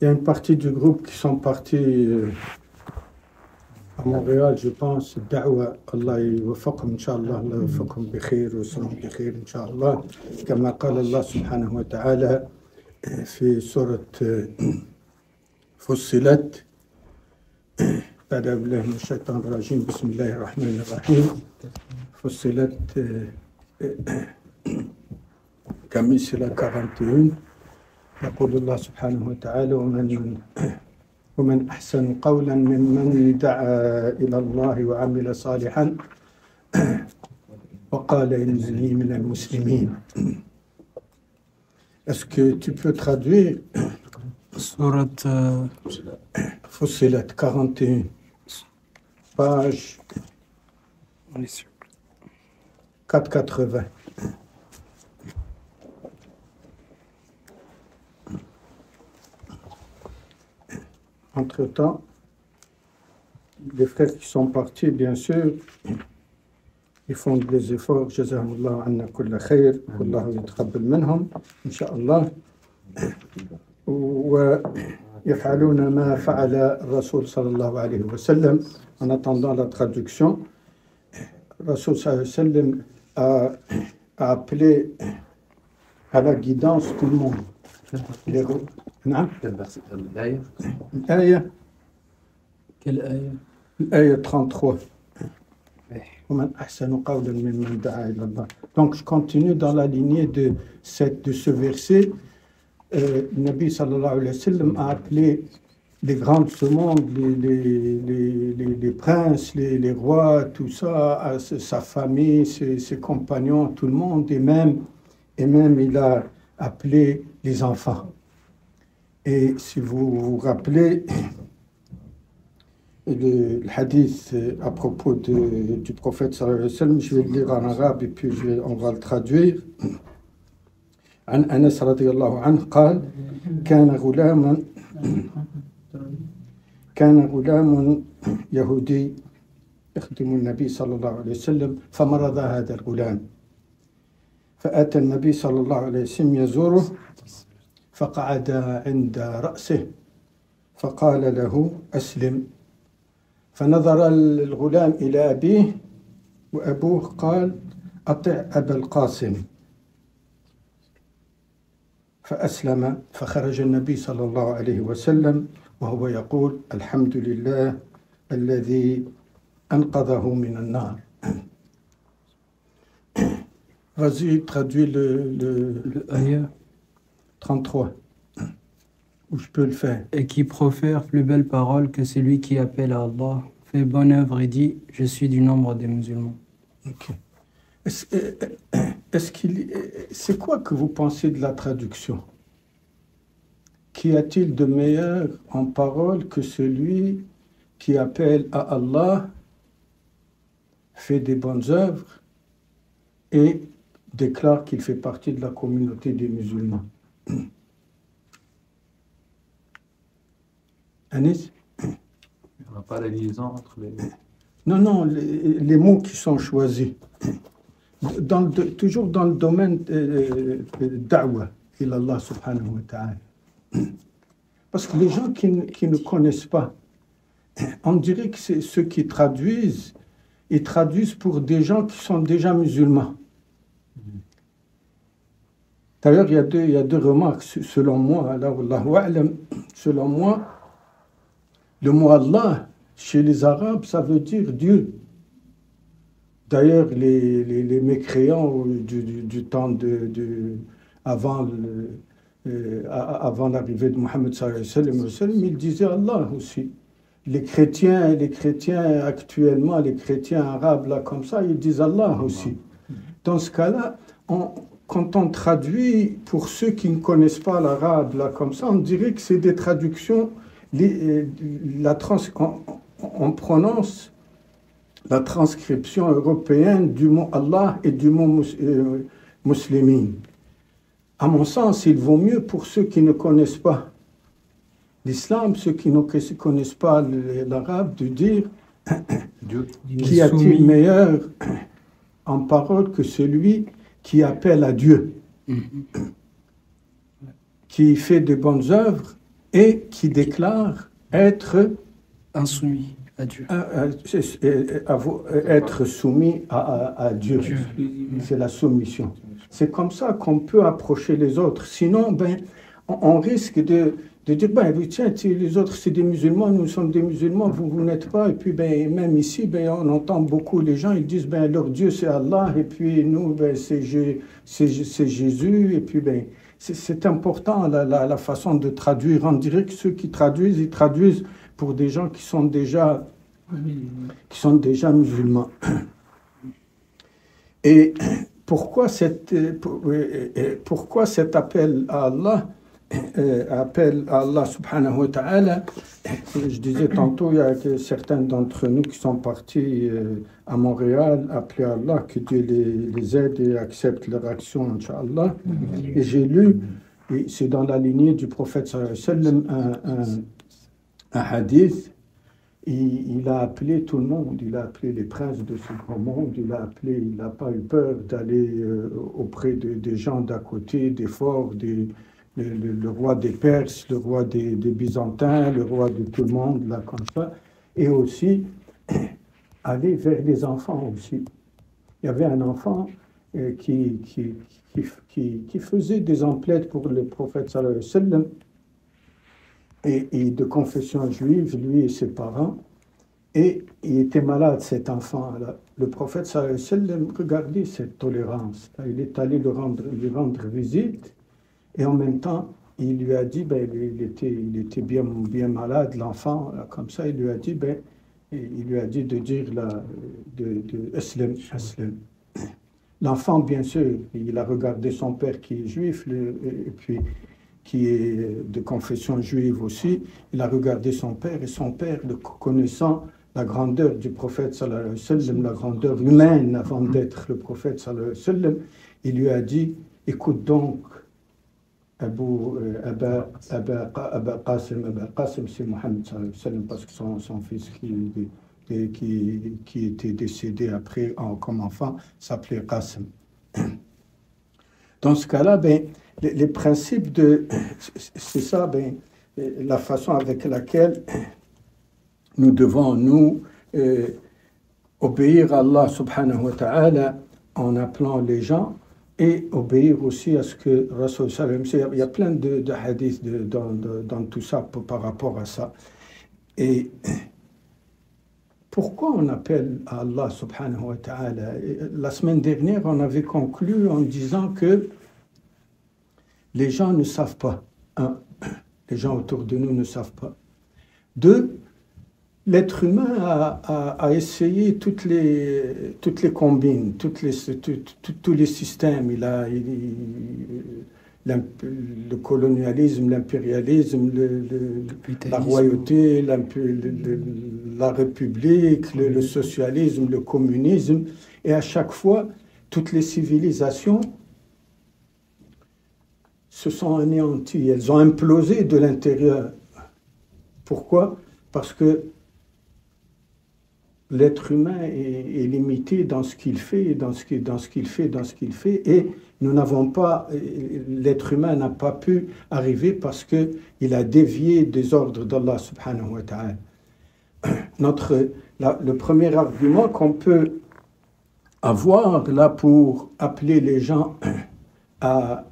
Il y a une partie du groupe qui sont partis à Montréal, je pense. Da'wa, Allah يوفقهم إن شاء الله. الله يوفقهم بخير ويسلمهم بخير إن شاء الله. كما قال الله سبحانه وتعالى في سورة فصلت بعد بالله من الشيطان الرجيم بسم الله الرحمن الرحيم فصلت كمثل 41 يقول الله سبحانه وتعالى ومن أحسن قولا ممن دعا إلى الله وعمل صالحا وقال إنني من المسلمين. Est-ce que tu peux traduire Sourate Fussilat 41, page 480. Entre-temps, les frères qui sont partis, bien sûr, ils font des efforts. Jazahumullah anna kulla khair, wallahu yataqabbal minhum, incha'Allah. ويفعلون ما فعل الرسول صلى الله عليه وسلم. En attendant la traduction, Rasul sallallahu alayhi wa sallam a appelé à la guidance tout le monde. نعم. الآية. Quelle آية? الآية 33. ومن أحسن قولا ممن دعا إلى الله. Donc je continue dans la lignée de ce verset. Nabi sallallahu alayhi wa sallam a appelé les grands de ce monde, les princes, les rois, tout ça, sa famille, ses compagnons, tout le monde, et même il a appelé les enfants. Et si vous vous rappelez le hadith à propos du prophète sallallahu alayhi wa sallam, je vais le lire en arabe et puis on va le traduire. عن أنس رضي الله عنه قال كان غلام يهودي يخدم النبي صلى الله عليه وسلم فمرض هذا الغلام فأتى النبي صلى الله عليه وسلم يزوره فقعد عند رأسه فقال له أسلم فنظر الغلام إلى أبيه وأبوه قال أطع أبا القاسم فأسلم فخرج النبي صلى الله عليه وسلم وهو يقول الحمد لله الذي أنقذه من النار. Vas-y, traduis le ayah 33, où je peux le faire. Et qui profère plus belle parole que celui qui appelle à Allah, fait bonne œuvre et dit je suis du nombre des musulmans. Okay. C'est quoi que vous pensez de la traduction? Qu'y a-t-il de meilleur en parole que celui qui appelle à Allah, fait des bonnes œuvres et déclare qu'il fait partie de la communauté des musulmans? Anis? Il n'y a pas la liaison entre les... Non, les mots qui sont choisis. Toujours dans le domaine de da'wa ila Allah subhanahu wa ta'ala. Parce que les gens qui ne connaissent pas, on dirait que c'est ceux qui traduisent, ils traduisent pour des gens qui sont déjà musulmans. D'ailleurs, il y a deux remarques, selon moi, selon moi, le mot Allah, chez les Arabes, ça veut dire Dieu. D'ailleurs, les mécréants du temps avant l'arrivée de Mohammed sallallahu alayhi wa sallam, ils disaient Allah aussi. Les chrétiens actuellement, les chrétiens arabes là comme ça, ils disent Allah aussi. Dans ce cas-là, quand on traduit pour ceux qui ne connaissent pas l'arabe là comme ça, on dirait que c'est des traductions. On prononce la transcription européenne du mot Allah et du mot muslimin. À mon sens, il vaut mieux pour ceux qui ne connaissent pas l'islam, ceux qui ne connaissent pas l'arabe, de dire qui a-t-il meilleur en parole que celui qui appelle à Dieu, qui fait de bonnes œuvres et qui déclare être insoumis à Dieu. Être soumis à Dieu. C'est la soumission. C'est comme ça qu'on peut approcher les autres. Sinon, ben, on risque de dire, ben, tiens, les autres, c'est des musulmans, nous sommes des musulmans, vous n'êtes pas. Et puis, ben, même ici, ben, on entend beaucoup les gens, ils disent, ben, leur Dieu, c'est Allah, et puis nous, ben, c'est Jésus. Et puis, ben, c'est important, la façon de traduire. On dirait que ceux qui traduisent, ils traduisent pour des gens qui sont déjà musulmans. Et pourquoi cet appel à Allah subhanahu wa ta'ala? Je disais tantôt, il y a certains d'entre nous qui sont partis à Montréal, appeler Allah, que Dieu les aide et accepte leur action, Inch'Allah. Et j'ai lu, et c'est dans la lignée du prophète sallallahu alayhi wa sallam, un hadith. Il a appelé tout le monde, il a appelé les princes de ce grand monde, il n'a pas eu peur d'aller auprès des gens d'à côté, des forts, le roi des Perses, le roi des Byzantins, le roi de tout le monde, là, comme ça, et aussi aller vers les enfants aussi. Il y avait un enfant qui faisait des emplettes pour le prophète sallallahu alayhi wa sallam, et de confession juive, lui et ses parents, et il était malade, cet enfant-là. Le prophète sallallahu alayhi wa sallam, regardez cette tolérance. Il est allé lui rendre visite, et en même temps, il lui a dit, ben, il était bien malade, l'enfant, comme ça, il lui a dit de dire Aslam, Aslam. L'enfant, bien sûr, il a regardé son père qui est juif, et puis qui est de confession juive aussi, il a regardé son père, et son père, connaissant la grandeur du prophète sallallahu alayhi wa sallam, la grandeur humaine avant d'être le prophète sallallahu alayhi wa sallam, il lui a dit, écoute donc, Abba Qasim, c'est Mohammed sallallahu alayhi wa sallam, parce que son fils qui était décédé après comme enfant s'appelait Qasim. Dans ce cas-là, ben, les principes c'est ça, ben, la façon avec laquelle nous devons, obéir à Allah subhanahu wa ta'ala en appelant les gens et obéir aussi à ce que Rasul sallam, il y a plein de hadiths dans tout ça par rapport à ça. Et pourquoi on appelle à Allah subhanahu wa ta'ala? La semaine dernière, on avait conclu en disant que les gens ne savent pas. Un, les gens autour de nous ne savent pas. Deux, l'être humain a essayé toutes les combines, tous les systèmes. Le colonialisme, l'impérialisme, la royauté, la république, le socialisme, le communisme. Et à chaque fois, toutes les civilisations se sont anéanties. Elles ont implosé de l'intérieur. Pourquoi? Parce que l'être humain est limité dans ce qu'il fait, et nous n'avons pas, l'être humain n'a pas pu arriver parce qu'il a dévié des ordres d'Allah subhanahu wa ta'ala. Le premier argument qu'on peut avoir là pour appeler les gens à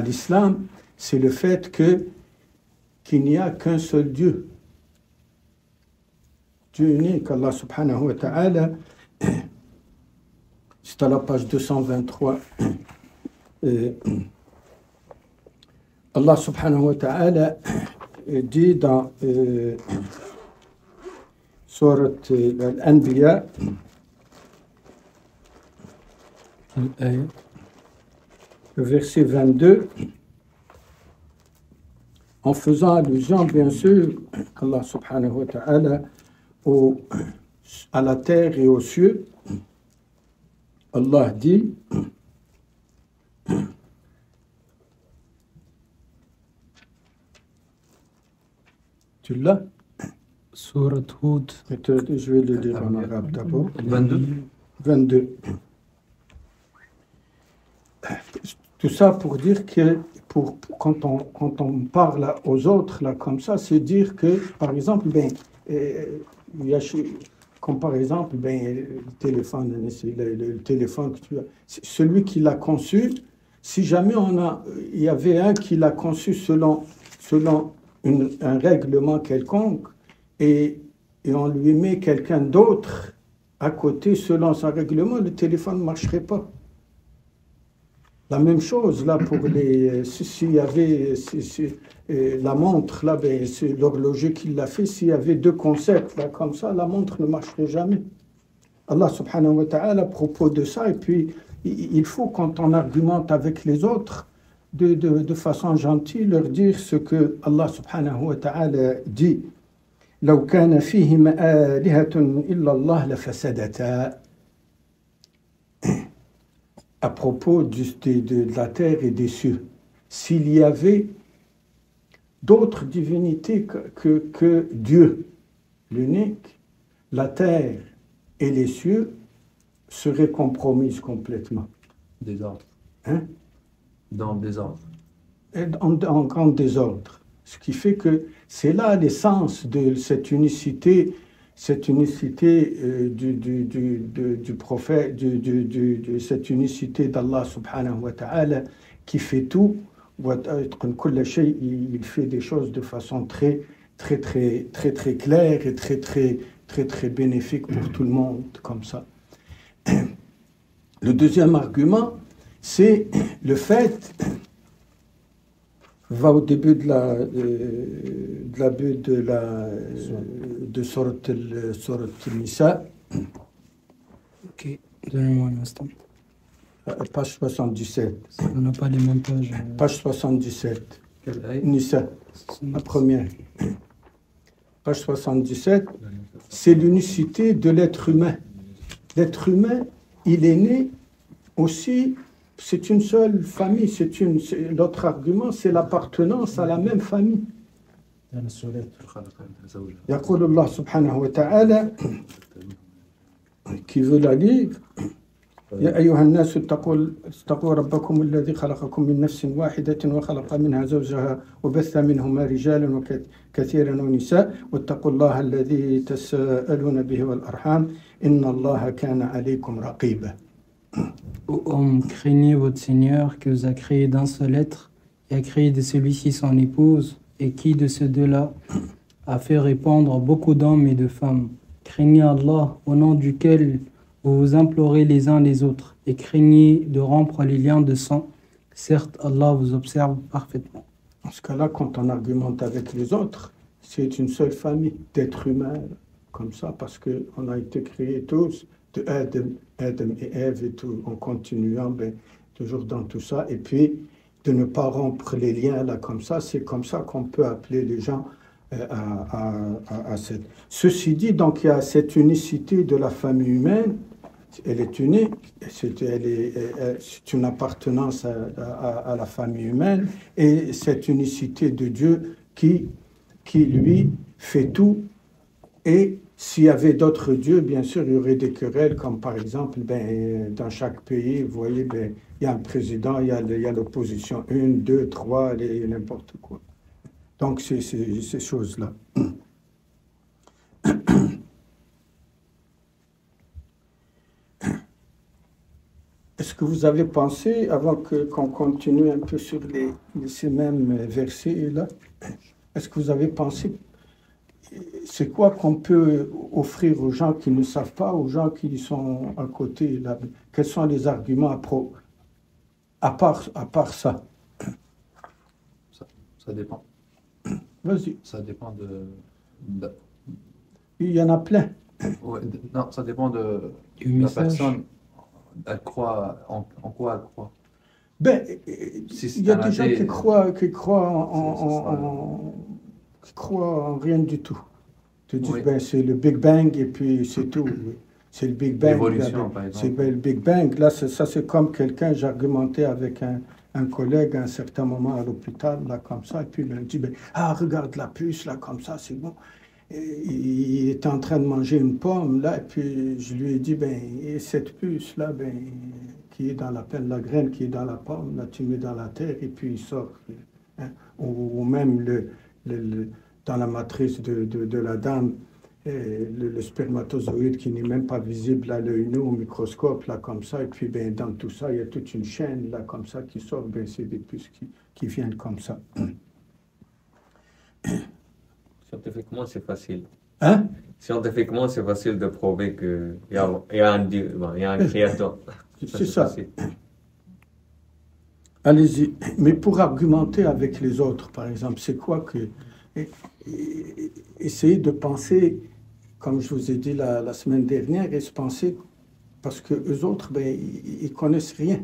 l'islam, c'est le fait qu'il n'y a qu'un seul Dieu. Dieu unique, Allah subhanahu wa ta'ala, c'est à la page 223. Allah subhanahu wa ta'ala dit dans Surat Al-Anbiya, le verset 22, en faisant allusion, bien sûr, Allah subhanahu wa ta'ala, à la terre et aux cieux, Allah dit, tu l'as? Surat Hud. Je vais le lire en arabe d'abord. 22. Tout ça pour dire que quand on parle aux autres, là, comme ça, c'est dire que, par exemple, il y a comme par exemple, le téléphone, le téléphone que tu as, celui qui l'a conçu, si jamais il y avait un qui l'a conçu selon un règlement quelconque, et on lui met quelqu'un d'autre à côté selon son règlement, le téléphone ne marcherait pas. La même chose là pour s'il y avait la montre là, c'est l'horloger qui l'a fait. S'il y avait deux concepts là comme ça, la montre ne marcherait jamais. Allah subhanahu wa ta'ala à propos de ça, et puis il faut quand on argumente avec les autres de façon gentille leur dire ce que Allah subhanahu wa ta'ala dit. لو كان فيهما آلهة إلا الله لفسدتا. À propos de la terre et des cieux, s'il y avait d'autres divinités que Dieu, l'unique, la terre et les cieux seraient compromises complètement. Désordre. Hein? Dans le désordre. En grand désordre. Ce qui fait que c'est là l'essence de cette unicité du prophète, de cette unicité d'Allah subhanahu wa ta'ala qui fait tout. Il fait des choses de façon très claire et très bénéfique pour tout le monde, comme ça. Le deuxième argument, c'est le fait, va au début de Surat al-Nisa. Ok, donnez-moi un instant. Page 77. On n'a pas les mêmes pages. Page 77. Quelle aille? Nisa, la première. Page 77, c'est l'unicité de l'être humain. L'être humain, il est né aussi, c'est une seule famille. L'autre argument, c'est l'appartenance à la même famille. يقول الله سبحانه وتعالى qui veut la lire يا أيها الناس اتقوا ربكم الذي خلقكم من نفس واحدة وخلق منها زوجها وبث منهما رجالا كثيرا ونساء واتقوا الله الذي تساءلون به والأرحام إن الله كان عليكم رقيبا. Ô homme, craignez votre Seigneur qui vous a créé d'un seul être et a créé de celui-ci son épouse, et qui de ces deux-là a fait répandre beaucoup d'hommes et de femmes. Craignez Allah, au nom duquel vous vous implorez les uns les autres, et craignez de rompre les liens de sang. Certes, Allah vous observe parfaitement. Dans ce cas-là, quand on argumente avec les autres, c'est une seule famille d'êtres humains, comme ça, parce qu'on a été créés tous, de Adam et Ève et tout, en continuant, toujours dans tout ça, et puis de ne pas rompre les liens là comme ça, c'est comme ça qu'on peut appeler les gens à cette. Ceci dit, donc il y a cette unicité de la famille humaine, elle est unique, c'est une appartenance à la famille humaine, et cette unicité de Dieu qui lui fait tout. Et s'il y avait d'autres dieux, bien sûr, il y aurait des querelles, comme par exemple, dans chaque pays, vous voyez, il y a un président, il y a l'opposition, 1, 2, 3, n'importe quoi. Donc, c'est ces choses-là. Est-ce que vous avez pensé, avant qu'on continue un peu sur ces mêmes versets-là, est-ce que vous avez pensé, c'est quoi qu'on peut offrir aux gens qui ne savent pas, aux gens qui sont à côté là? Quels sont les arguments à part ça? Ça dépend. Vas-y. Ça dépend Il y en a plein. Ouais, non, ça dépend de Du la message. personne. Elle croit en quoi elle croit. Si c'est Il y a un des gens athée, qui croient ça qui croient en rien du tout. Ils disent, Oui. c'est le Big Bang et puis c'est tout. Oui. C'est le Big Bang. L'évolution, par exemple. C'est le Big Bang. Là, ça c'est comme quelqu'un, j'argumentais avec un collègue à un certain moment à l'hôpital, là, comme ça, et puis il me dit, regarde la puce, là, comme ça, c'est bon. il était en train de manger une pomme, là, et puis je lui ai dit, ben, et cette puce, là, ben, qui est dans la graine qui est dans la pomme, là, tu mets dans la terre, et puis il sort. Hein. Ou même dans la matrice de la dame, le spermatozoïde qui n'est même pas visible à l'œil nu au microscope, là, comme ça, et puis ben, dans tout ça, il y a toute une chaîne, là, comme ça, qui sort, ben, c'est des puces qui viennent comme ça. Scientifiquement, c'est facile. Hein? Scientifiquement, c'est facile de prouver qu'il y a un Dieu, il y a un créateur. C'est ça. Allez-y. Mais pour argumenter avec les autres, par exemple, c'est quoi que... Essayez de penser, comme je vous ai dit la semaine dernière, et se penser, parce que eux autres, ben, ils connaissent rien.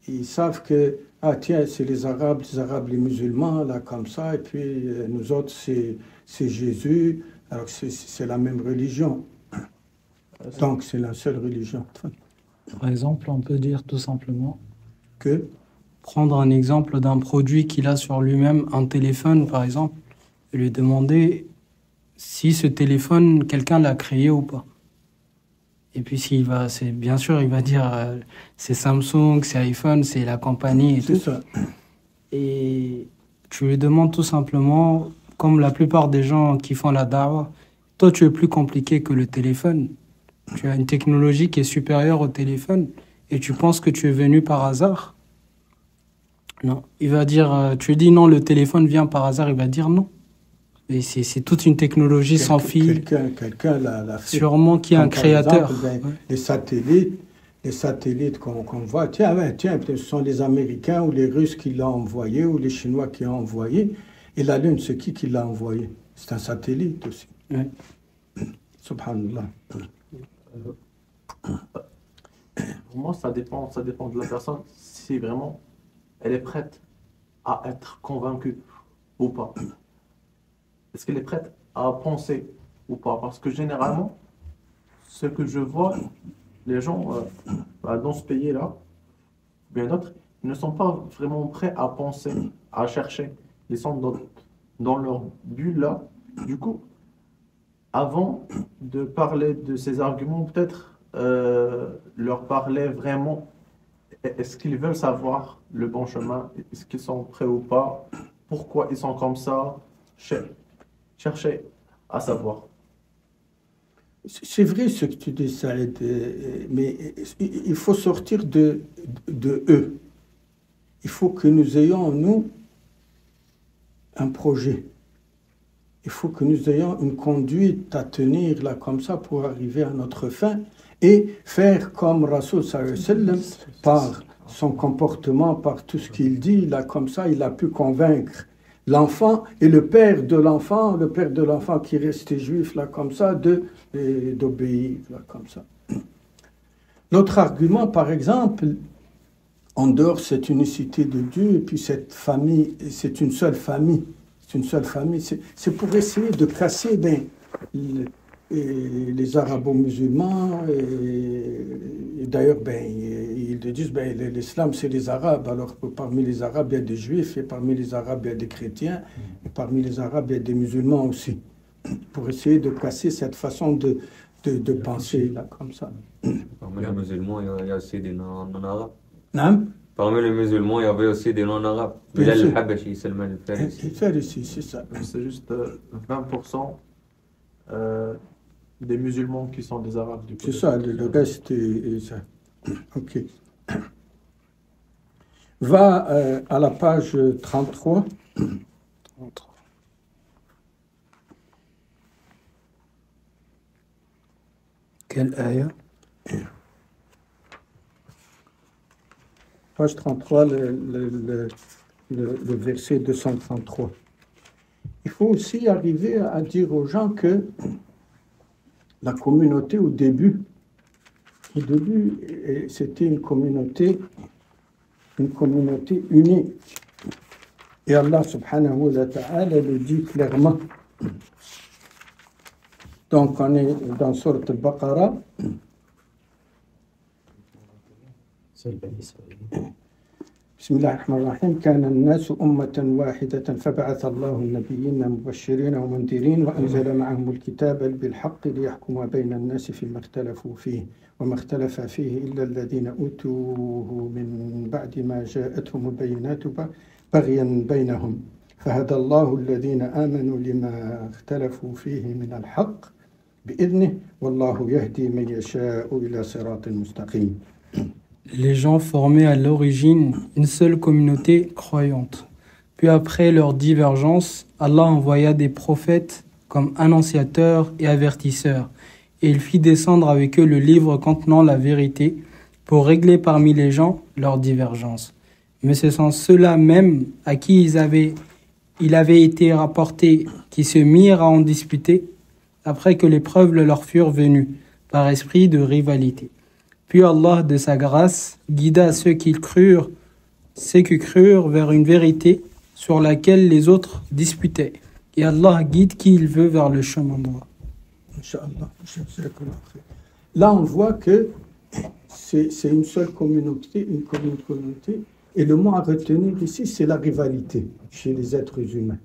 Ils savent que, ah tiens, c'est les Arabes, les musulmans, là, comme ça, et puis nous autres, c'est Jésus, alors que c'est la même religion. Donc, c'est la seule religion. Par exemple, on peut dire tout simplement Que prendre un exemple d'un produit qu'il a sur lui-même, un téléphone par exemple, et lui demander si ce téléphone, quelqu'un l'a créé ou pas. Et puis bien sûr, il va dire c'est Samsung, c'est iPhone, c'est la compagnie et tout. Ça. Et tu lui demandes tout simplement, comme la plupart des gens qui font la da'wah, toi tu es plus compliqué que le téléphone. Tu as une technologie qui est supérieure au téléphone et tu penses que tu es venu par hasard. Non, il va dire, tu lui dis non, le téléphone vient par hasard, il va dire non. Et c'est toute une technologie sans fil. Quelqu'un l'a fait. Sûrement qu'il y a un créateur. Exemple, les satellites qu'on voit, tiens, ce sont les Américains ou les Russes qui l'ont envoyé ou les Chinois qui l'ont envoyé. Et la Lune, c'est qui l'a envoyé? C'est un satellite aussi. Ouais. Subhanallah. Pour moi, ça dépend de la personne, si vraiment elle est prête à être convaincue ou pas. Est-ce qu'elle est prête à penser ou pas? Parce que généralement, ce que je vois, les gens dans ce pays-là, bien d'autres, ils ne sont pas vraiment prêts à penser, à chercher. Ils sont dans leur bulle-là. Du coup, avant de parler de ces arguments, peut-être leur parler vraiment, est-ce qu'ils veulent savoir le bon chemin? Est-ce qu'ils sont prêts ou pas? Pourquoi ils sont comme ça? Chercher à savoir. C'est vrai ce que tu dis, Saïd, mais il faut sortir de eux. Il faut que nous ayons, nous, un projet. Il faut que nous ayons une conduite à tenir là comme ça pour arriver à notre fin et faire comme Rasoul sallallahu alayhi wa sallam, par son comportement, par tout ce qu'il dit, là comme ça, il a pu convaincre l'enfant et le père de l'enfant qui restait juif là comme ça, d'obéir là comme ça. L'autre argument, par exemple, en dehors de cette unicité de Dieu, et puis cette famille, c'est une seule famille. C'est pour essayer de casser les arabo-musulmans. Et d'ailleurs, ils disent l'islam, c'est les Arabes. Alors que parmi les Arabes, il y a des Juifs, et parmi les Arabes, il y a des chrétiens, et parmi les Arabes, il y a des musulmans aussi. Pour essayer de casser cette façon de penser, là, comme ça. Parmi les musulmans, il y a aussi des non-arabes. Non? Parmi les musulmans, il y avait aussi des non-arabes. Bilal al-Habashi, Salman al-Farisi. Farisi, c'est ça. C'est juste 20% des musulmans qui sont des Arabes. Du coup, C'est ça, le reste est ça. Ok. Va à la page 33. Quelle ayah? Page 33, le verset 233. Il faut aussi arriver à dire aux gens que la communauté au début, c'était une communauté unie. Et Allah subhanahu wa ta'ala le dit clairement. Donc on est dans Sourate Al-Baqarah. بسم الله الرحمن الرحيم كان الناس أمة واحدة فبعث الله النبيين مبشرين ومنذرين وأنزل معهم الكتاب بالحق ليحكم بين الناس فيما اختلفوا فيه وما اختلف فيه إلا الذين أوتوه من بعد ما جاءتهم البينات بغيا بينهم فهدى الله الذين آمنوا لما اختلفوا فيه من الحق بإذنه والله يهدي من يشاء إلى صراط مستقيم. Les gens formaient à l'origine une seule communauté croyante. Puis après leur divergence, Allah envoya des prophètes comme annonciateurs et avertisseurs, et il fit descendre avec eux le livre contenant la vérité pour régler parmi les gens leurs divergences. Mais ce sont ceux-là même à qui il avait été rapporté qui se mirent à en disputer après que les preuves leur furent venues, par esprit de rivalité. Puis Allah, de sa grâce, guida ceux qui crurent vers une vérité sur laquelle les autres disputaient. Et Allah guide qui il veut vers le chemin droit. Là, on voit que c'est une seule communauté, et le mot à retenir ici, c'est la rivalité chez les êtres humains.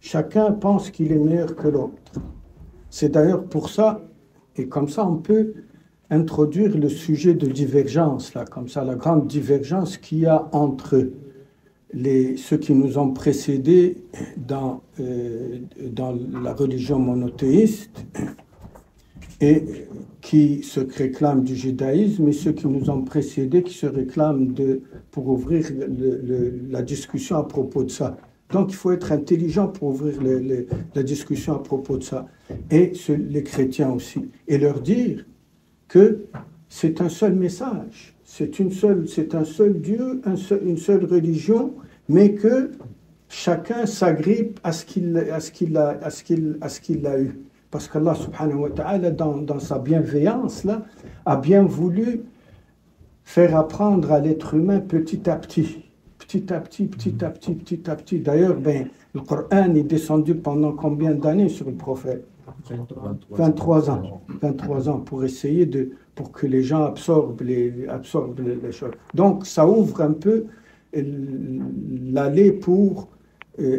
Chacun pense qu'il est meilleur que l'autre. C'est d'ailleurs pour ça, et comme ça, on peut introduire le sujet de divergence, là, comme ça, la grande divergence qu'il y a entre ceux qui nous ont précédés dans la religion monothéiste et qui se réclament du judaïsme, et ceux qui nous ont précédés qui se réclament pour ouvrir la discussion à propos de ça. Donc il faut être intelligent pour ouvrir la discussion à propos de ça. Et les chrétiens aussi. Et leur dire que c'est un seul message, c'est un seul Dieu, une seule religion, mais que chacun s'agrippe à ce qu'il a eu. Parce qu'Allah subhanahu wa ta'ala, dans sa bienveillance, là, a bien voulu faire apprendre à l'être humain petit à petit. D'ailleurs, le Coran est descendu pendant combien d'années sur le prophète? 23 ans. 23 ans pour essayer pour que les gens absorbent les choses. Donc, ça ouvre un peu l'aller pour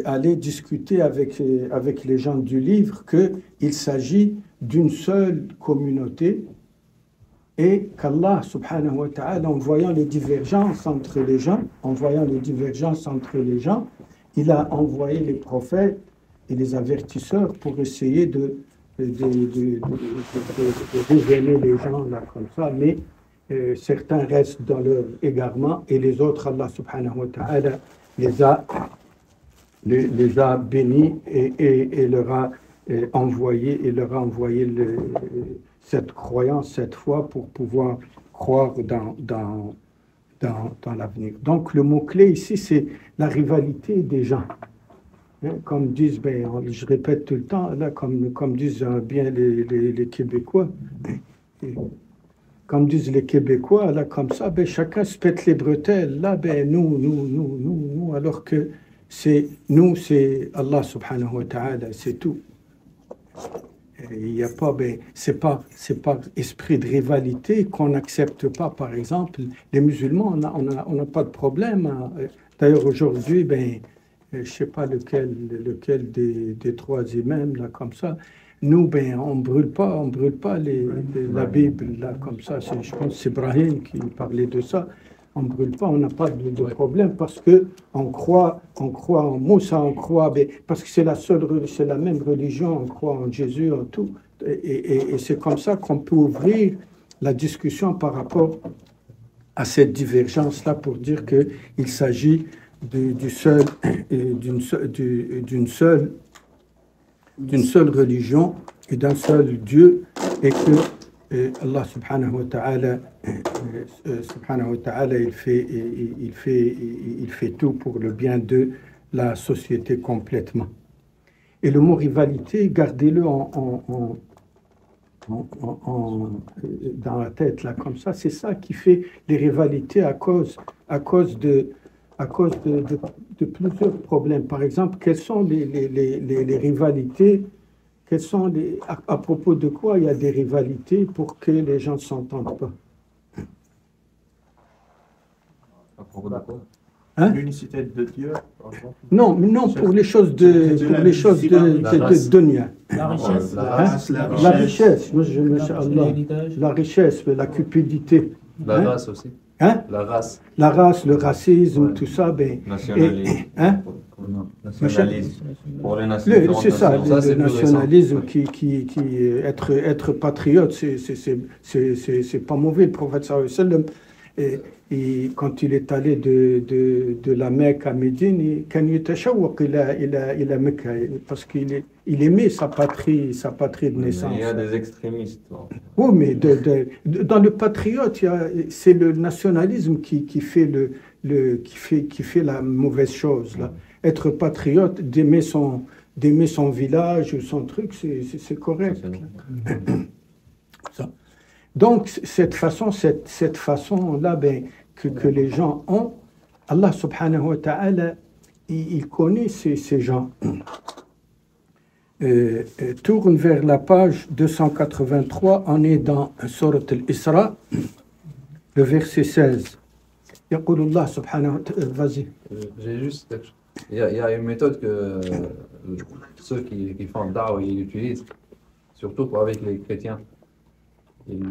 aller discuter avec les gens du livre qu'il s'agit d'une seule communauté et qu'Allah subhanahu wa ta'ala, en voyant les divergences entre les gens, il a envoyé les prophètes et les avertisseurs pour essayer de révéler les gens là comme ça, mais certains restent dans leur égarement et les autres, Allah subhanahu wa ta'ala les a bénis et leur a envoyé cette croyance, cette foi, pour pouvoir croire dans l'avenir. Donc le mot-clé ici, c'est la rivalité des gens. Comme disent, je répète tout le temps, là, comme disent bien les Québécois, comme disent les Québécois, là, comme ça, chacun se pète les bretelles. Là, nous, alors que c'est Allah subhanahu wa ta'ala, c'est tout. Il n'y a pas, c'est pas esprit de rivalité qu'on n'accepte pas. Par exemple, les musulmans, on n'a pas de problème. D'ailleurs, aujourd'hui, je ne sais pas lequel des trois imams, là, comme ça. Nous, on brûle pas la Bible, là, comme ça. Je pense que c'est Ibrahim qui parlait de ça. On ne brûle pas, on n'a pas de problème parce qu'on croit en Moussa, parce que c'est la même religion, on croit en Jésus, en tout. Et c'est comme ça qu'on peut ouvrir la discussion par rapport à cette divergence-là pour dire qu'il s'agit d'une seule religion et d'un seul Dieu, et que Allah subhanahu wa ta'ala, il fait tout pour le bien de la société complètement. Et le mot rivalité, gardez-le dans la tête, là, comme ça. C'est ça qui fait les rivalités à cause de plusieurs problèmes. Par exemple, quelles sont les rivalités? À propos de quoi il y a des rivalités pour que les gens ne s'entendent pas? À propos de quoi? Hein? L'unicité de Dieu, par exemple. Non, non, pour les choses de dunya. La richesse, La richesse, la richesse, la cupidité. La race aussi. Hein? La race. La race, le racisme, Ouais. tout ça, ben. Nationalisme. Hein? Nationalisme. Pour les C'est ça, Ça, c'est le plus nationalisme qui être patriote, c'est pas mauvais. Le prophète sallallahu alayhi wa sallam, et quand il est allé de la Mecque à Médine, il a Mecque, parce qu'il aimait sa patrie de naissance. Il y a des extrémistes. Oui, mais dans le patriote, c'est le nationalisme qui fait qui fait la mauvaise chose là. Être patriote, d'aimer son village ou son truc, c'est correct. Ça. Donc cette façon là, ben, que les gens ont, Allah subhanahu wa ta'ala, il connaît ces gens. Tourne vers la page 283, on est dans Surat al-Isra, le verset 16. يقول الله سبحانه وتعالى, vas-y. J'ai juste quelque chose. Il y a une méthode que ceux qui font da'wah ils utilisent, surtout avec les chrétiens. Ils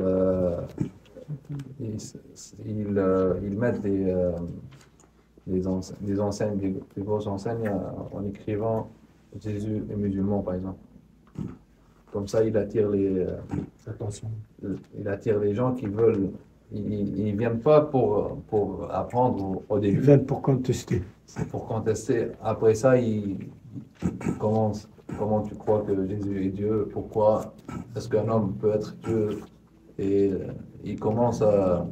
mettent des enseignes, des grosses enseignes en écrivant Jésus est musulman, par exemple. Comme ça, il attire les gens qui veulent. Ils ne viennent pas pour apprendre au début. Ils viennent pour contester. Pour contester. Après ça, ils commencent. Comment tu crois que Jésus est Dieu? Pourquoi est-ce qu'un homme peut être Dieu? Et ils commencent à...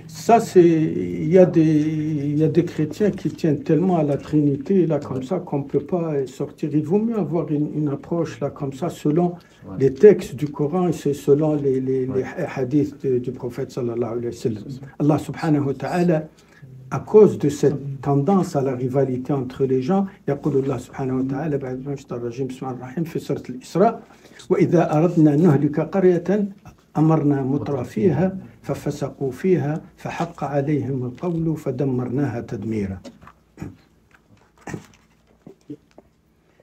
Ça, il y a des chrétiens qui tiennent tellement à la Trinité, là, comme ça, qu'on ne peut pas sortir. Il vaut mieux avoir une approche, là, comme ça, selon les textes du Coran et c'est selon les hadiths du prophète, sallallahu alayhi wa sallam. Allah subhanahu wa ta'ala, à cause de cette tendance à la rivalité entre les gens, يقول الله سبحانه وتعالى بعد ما اشترى الرجيم بسم الله الرحيم في سورة الإسراء وإذا أردنا أن نهلك قرية أمرنا متر فيها ففسقوا فيها فحق عليهم القول فدمرناها تدميرا.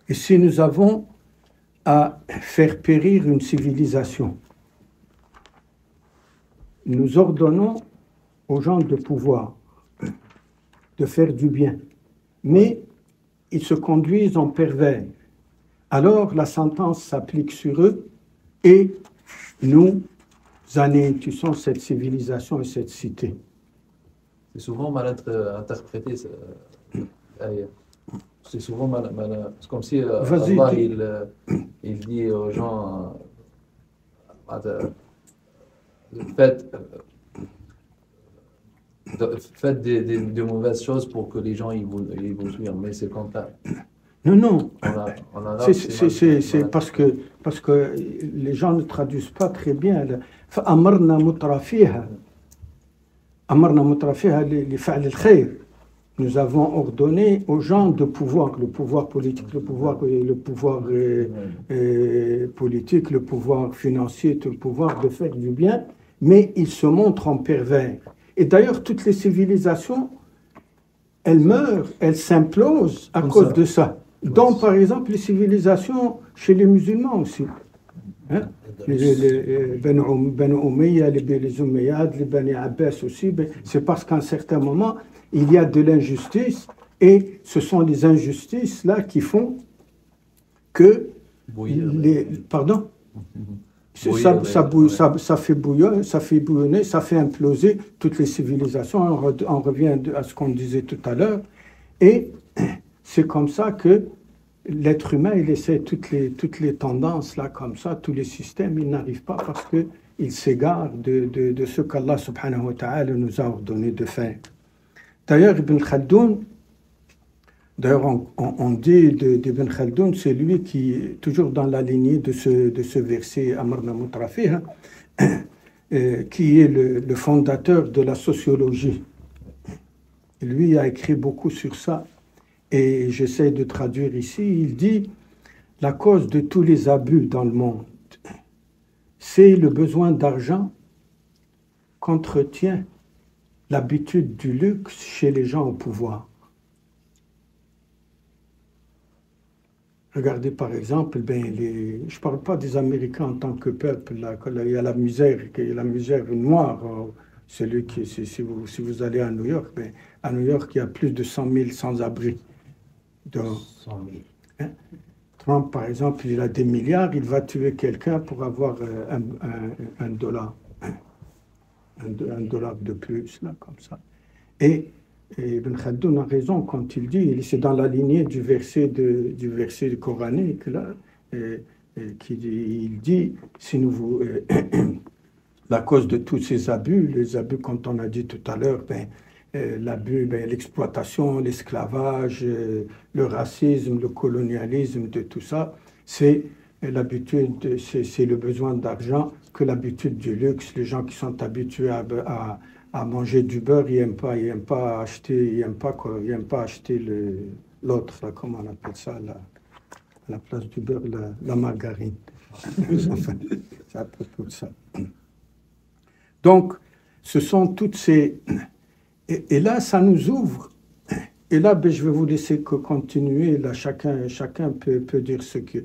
Et si nous avons à faire périr une civilisation, nous ordonnons aux gens de pouvoir de faire du bien, mais ils se conduisent en pervers. Alors la sentence s'applique sur eux et nous anéantissons cette civilisation et cette cité. C'est souvent mal interprété. C'est souvent mal. C'est comme si Allah, il dit aux gens faites de mauvaises choses pour que les gens ils vous suivent, mais c'est le contraire. Non. En arabe, c'est parce que les gens ne traduisent pas très bien. فأمرنا مترفيها أمرنا مترفيها لفعل الخير. Nous avons ordonné aux gens de pouvoir, le pouvoir politique, le pouvoir politique, le pouvoir financier, tout le pouvoir de faire du bien, mais ils se montrent en pervers. Et d'ailleurs, toutes les civilisations, elles meurent, elles s'implosent à cause de ça. Donc, par exemple, les civilisations chez les musulmans aussi. Hein? Les Banu Umayya, les Umayyades, les Bani Abbas aussi, c'est parce qu'à un certain moment, il y a de l'injustice et ce sont les injustices là qui font que pardon, ça fait bouillonner, ça fait imploser toutes les civilisations. On revient à ce qu'on disait tout à l'heure et c'est comme ça que l'être humain, il essaie toutes les tendances là comme ça, tous les systèmes, il n'arrive pas parce que il s'égare de ce qu'Allah subhanahu wa ta'ala nous a ordonné de faire. D'ailleurs, Ibn Khaldoun, on dit d'Ibn Khaldoun, c'est lui qui est toujours dans la lignée de ce verset Amarna Mutrafiha, qui est le fondateur de la sociologie. Lui a écrit beaucoup sur ça et j'essaie de traduire ici. Il dit la cause de tous les abus dans le monde, c'est le besoin d'argent qu'entretient l'habitude du luxe chez les gens au pouvoir. Regardez par exemple, je ne parle pas des Américains en tant que peuple, là, il y a la misère noire. Si vous allez à New York, à New York, il y a plus de 100 000 sans-abri. 100 000. Hein? Trump, par exemple, il a des milliards, il va tuer quelqu'un pour avoir un dollar. Un dollar de plus, là, comme ça. Et Ibn Khaldoun a raison quand il dit, c'est dans la lignée du verset coranique, là, il dit, si nous la cause de tous ces abus, les abus, quand on a dit tout à l'heure, l'abus, l'exploitation, l'esclavage, le racisme, le colonialisme, de tout ça, c'est l'habitude, c'est le besoin d'argent que l'habitude du luxe. Les gens qui sont habitués à manger du beurre, ils n'aiment pas acheter l'autre, là, comment on appelle ça, à la place du beurre, la margarine. Enfin, c'est à propos de ça. Donc, ce sont toutes ces... Et là, ça nous ouvre. Et là, je vais vous laisser continuer. Là, chacun peut dire ce que...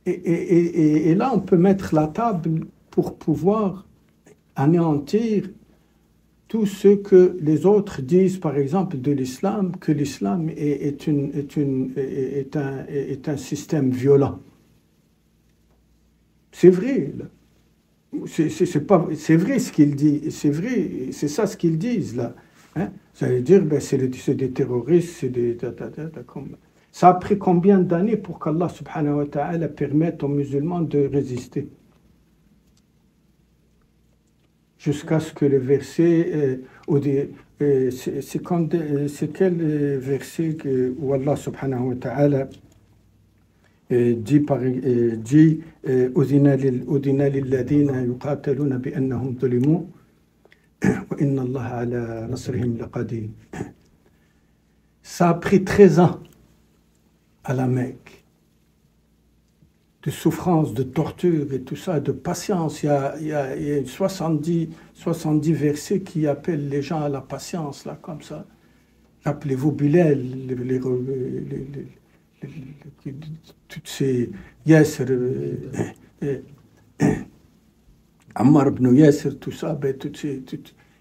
Et là, on peut mettre la table pour pouvoir anéantir tout ce que les autres disent, par exemple, de l'islam, que l'islam est un système violent. C'est vrai, là. C'est vrai ce qu'ils disent, c'est vrai, c'est ça ce qu'ils disent, là. Hein? Ça veut dire, c'est des terroristes, c'est des... Ça a pris combien d'années pour qu'Allah subhanahu wa ta'ala permette aux musulmans de résister? Jusqu'à ce que le verset, c'est quel verset où Allah subhanahu wa ta'ala dit أذن للذين يقاتلون بأنهم ظلموا وإن الله على نصرهم لقدير. Ça a pris 13 ans à la Mecque, de souffrance, de torture et tout ça, de patience. Il y a 70 versets qui appellent les gens à la patience, là, comme ça. Appelez-vous Bilal, toutes ces Yasser, Ammar ibn Yasser, tout ça,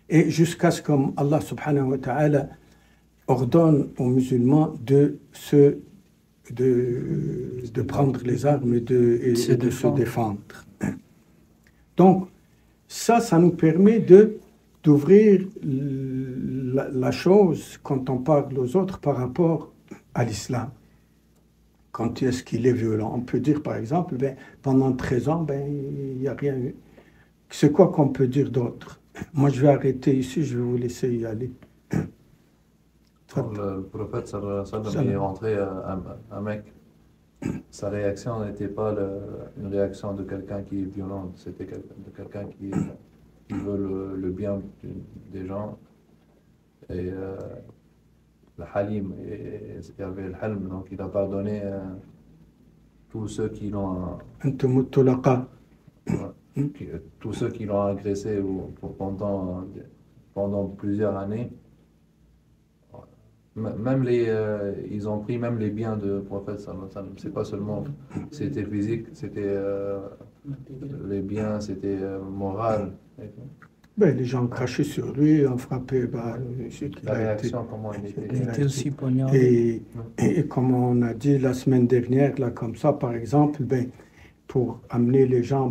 et jusqu'à ce que Allah subhanahu wa ta'ala ordonne aux musulmans de prendre les armes et de se défendre. Donc, ça nous permet d'ouvrir la chose quand on parle aux autres par rapport à l'islam. Quand est-ce qu'il est violent? On peut dire, par exemple, pendant 13 ans, il n'y a rien eu. C'est quoi qu'on peut dire d'autre? Moi, je vais arrêter ici, je vais vous laisser y aller. Quand le prophète sallallahu alayhi wa sallam est rentré à Mecque, sa réaction n'était pas une réaction de quelqu'un qui est violent, c'était de quelqu'un qui veut le bien des gens. Et le halim, il y avait le halm, donc il a pardonné tous ceux qui l'ont tous ceux qui l'ont agressé pendant plusieurs années. Même ils ont pris même les biens de prophète sallallahu alayhi wa sallam. C'est pas seulement c'était physique, c'était les biens, c'était moral. Les gens crachaient sur lui, ont frappé. La réaction, comment il était aussi poignardé. Et comme on a dit la semaine dernière, là, comme ça, par exemple, pour amener les gens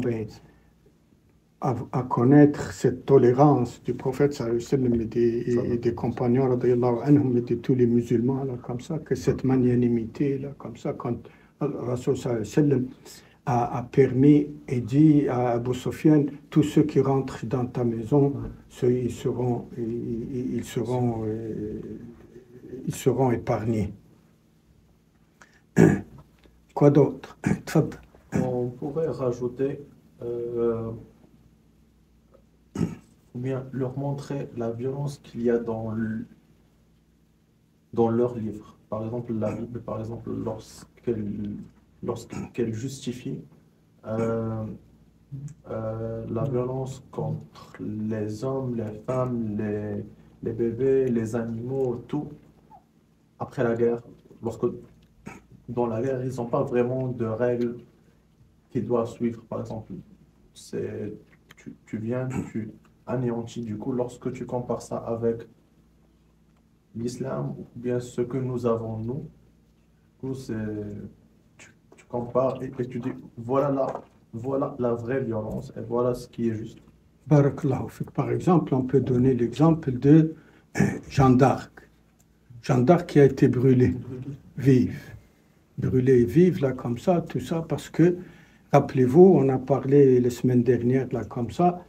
à connaître cette tolérance du prophète sallallahu alayhi wa sallam et des compagnons radiyallahu anhum, et de tous les musulmans, là, comme ça, que cette magnanimité, là, comme ça, quand Rasul sallallahu alayhi wa sallam a permis et dit à Abu Sufyan, tous ceux qui rentrent dans ta maison, ils seront épargnés. Quoi d'autre? On pourrait rajouter ou bien leur montrer la violence qu'il y a dans leurs livres. Par exemple, la Bible, par exemple, lorsqu'elle justifie la violence contre les hommes, les femmes, les bébés, les animaux, tout, après la guerre, lorsque dans la guerre, ils n'ont pas vraiment de règles qu'ils doivent suivre. Par exemple, tu viens, tu anéantis. Du coup, lorsque tu compares ça avec l'islam, ou bien ce que nous avons, nous, du coup, tu compares et tu dis, voilà la vraie violence et voilà ce qui est juste. Barakallahu fik. Par exemple, on peut donner l'exemple de Jeanne d'Arc. Jeanne d'Arc qui a été brûlée vive. Brûlée vive, là, comme ça, tout ça, parce que, rappelez-vous, on a parlé les semaines dernières, là, comme ça,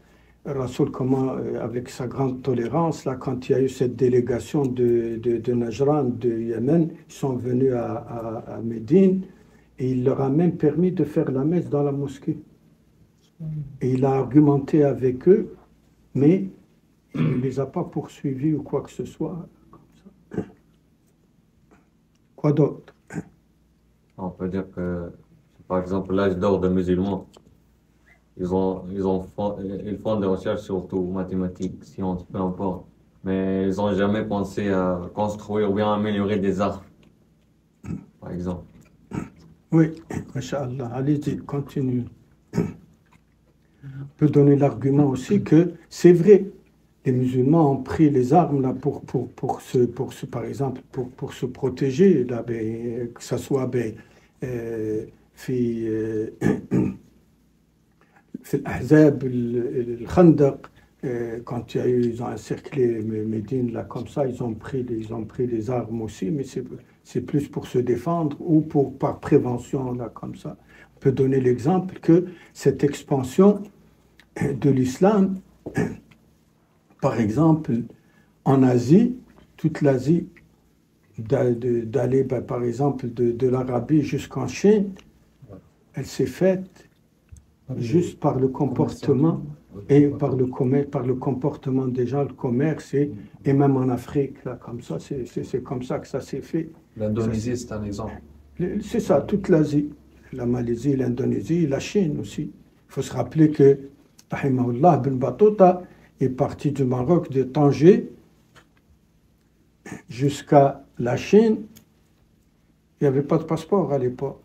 Rasoul, comment, avec sa grande tolérance, là, quand il y a eu cette délégation de Najran, de Yémen, ils sont venus à Médine, et il leur a même permis de faire la messe dans la mosquée. Et il a argumenté avec eux, mais il ne les a pas poursuivis ou quoi que ce soit. Comme ça. Quoi d'autre? On peut dire que, par exemple, l'âge d'or des musulmans, ils font des recherches surtout mathématiques, sciences, peu importe. Mais ils n'ont jamais pensé à construire ou bien améliorer des arts, par exemple. Oui, Masha'Allah, allez-y, continue. On peut donner l'argument aussi que c'est vrai, les musulmans ont pris les armes là, par exemple, pour se protéger, là, ben, que ce soit ben, في الأحزاب الخندق, quand ils ont encerclé Médine là comme ça, ils ont pris des armes aussi, mais c'est plus pour se défendre ou par prévention là comme ça. On peut donner l'exemple que cette expansion de l'islam, par exemple en Asie, toute l'Asie, d'aller par exemple de l'Arabie jusqu'en Chine, elle s'est faite juste par le comportement et par le comportement des gens, le commerce et même en Afrique, là, comme ça, c'est comme ça que ça s'est fait. L'Indonésie, c'est un exemple. C'est ça, toute l'Asie, la Malaisie, l'Indonésie, la Chine aussi. Il faut se rappeler que Rahimahullah bin Battuta est parti du Maroc, de Tanger, jusqu'à la Chine. Il n'y avait pas de passeport à l'époque.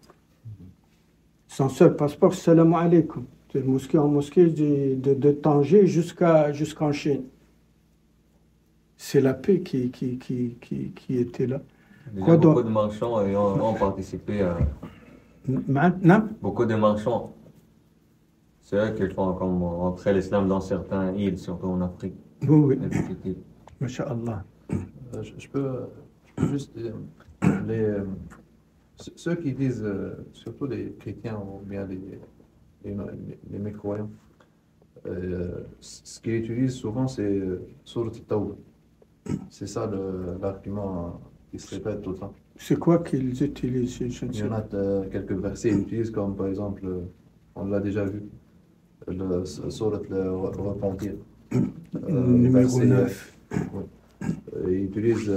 Son seul passeport, c'est Salam alaikum. De mosquée en mosquée, de Tanger jusqu'en Chine. C'est la paix qui était là. Déjà, beaucoup de marchands ont participé à... Maintenant, Beaucoup de marchands, c'est eux qui font comme entrer l'islam dans certaines îles, surtout en Afrique. oui, Les petites îles. Masha'Allah. Je peux juste dire, ceux qui disent, surtout les chrétiens ou bien les mécroyants, ce qu'ils utilisent souvent, c'est Surat Tawbah. C'est ça l'argument qui se répète tout le temps. C'est quoi qu'ils utilisent? Il y en a quelques versets qu'ils utilisent, comme par exemple, on l'a déjà vu, le Surat le Repentir. Numéro 9. Ils utilisent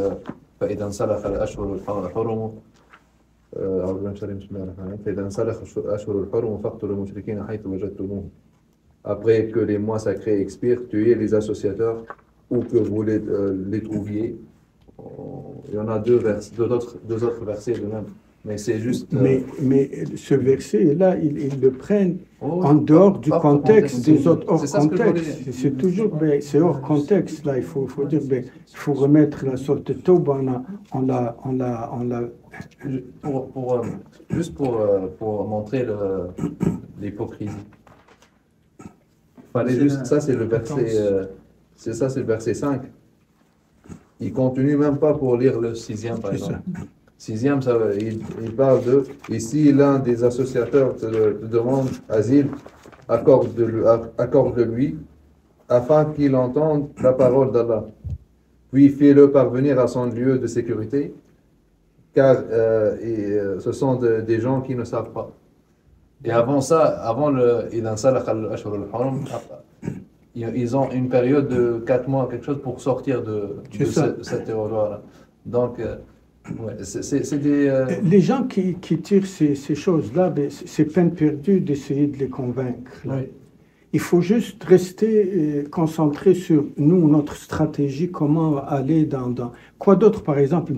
فإذا انسلخ الأشهر الحرم أعوذ بالله من الشيطان الرجيم بسم الله الرحمن الرحيم فإذا انسلخ الأشهر الحرم فاقتلوا المشركين حيث وجدتموهم. Après que les mois sacrés expirent, tuez les associateurs où que vous les trouviez. Il y en a deux autres versets de même. Mais c'est juste. Mais ce verset-là, ils le prennent en dehors du contexte des autres, hors contexte. C'est toujours, c'est hors contexte, là, il faut dire, il faut remettre la sorte de Tauba, on l'a. Juste pour montrer l'hypocrisie. Fallait juste, ça c'est le verset, c'est le verset 5. Il continue même pas pour lire le 6e, par exemple. 6e, il parle de, ici l'un des associateurs te demande asile, accorde-le-lui, afin qu'il entende la parole d'Allah. Puis fais-le parvenir à son lieu de sécurité, car ce sont des gens qui ne savent pas. Et avant ça, avant ils ont une période de 4 mois, quelque chose, pour sortir de cette territoire-là. Donc, ouais, c'est des... Les gens qui tirent ces choses-là, c'est peine perdue d'essayer de les convaincre. Oui. Il faut juste rester concentré sur nous, notre stratégie, comment aller dans... Quoi d'autre, par exemple?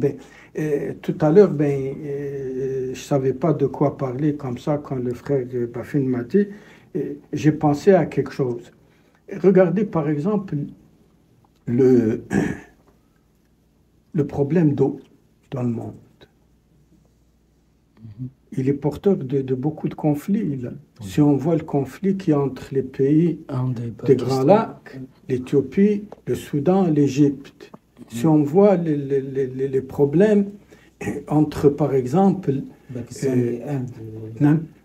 tout à l'heure, je ne savais pas de quoi parler comme ça quand le frère Bafin m'a dit. J'ai pensé à quelque chose. Regardez par exemple le problème d'eau dans le monde. Il est porteur de beaucoup de conflits. Là. Si on voit le conflit qui est entre les pays des Grands Lacs, l'Éthiopie, le Soudan, l'Égypte. Si on voit les problèmes entre, par exemple,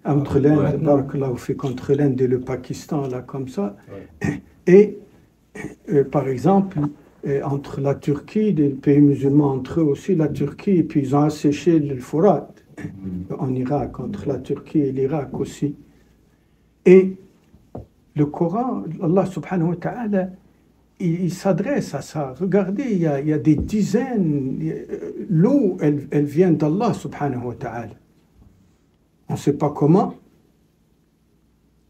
entre l'Inde et le Pakistan, là, comme ça, et par exemple, entre la Turquie, les pays musulmans entre eux aussi, la Turquie, et puis ils ont asséché le Fourat en Irak, entre la Turquie et l'Irak aussi. Et le Coran, Allah subhanahu wa ta'ala, il s'adresse à ça. Regardez, il y a des dizaines. L'eau, elle vient d'Allah subhanahu wa ta'ala. On ne sait pas comment,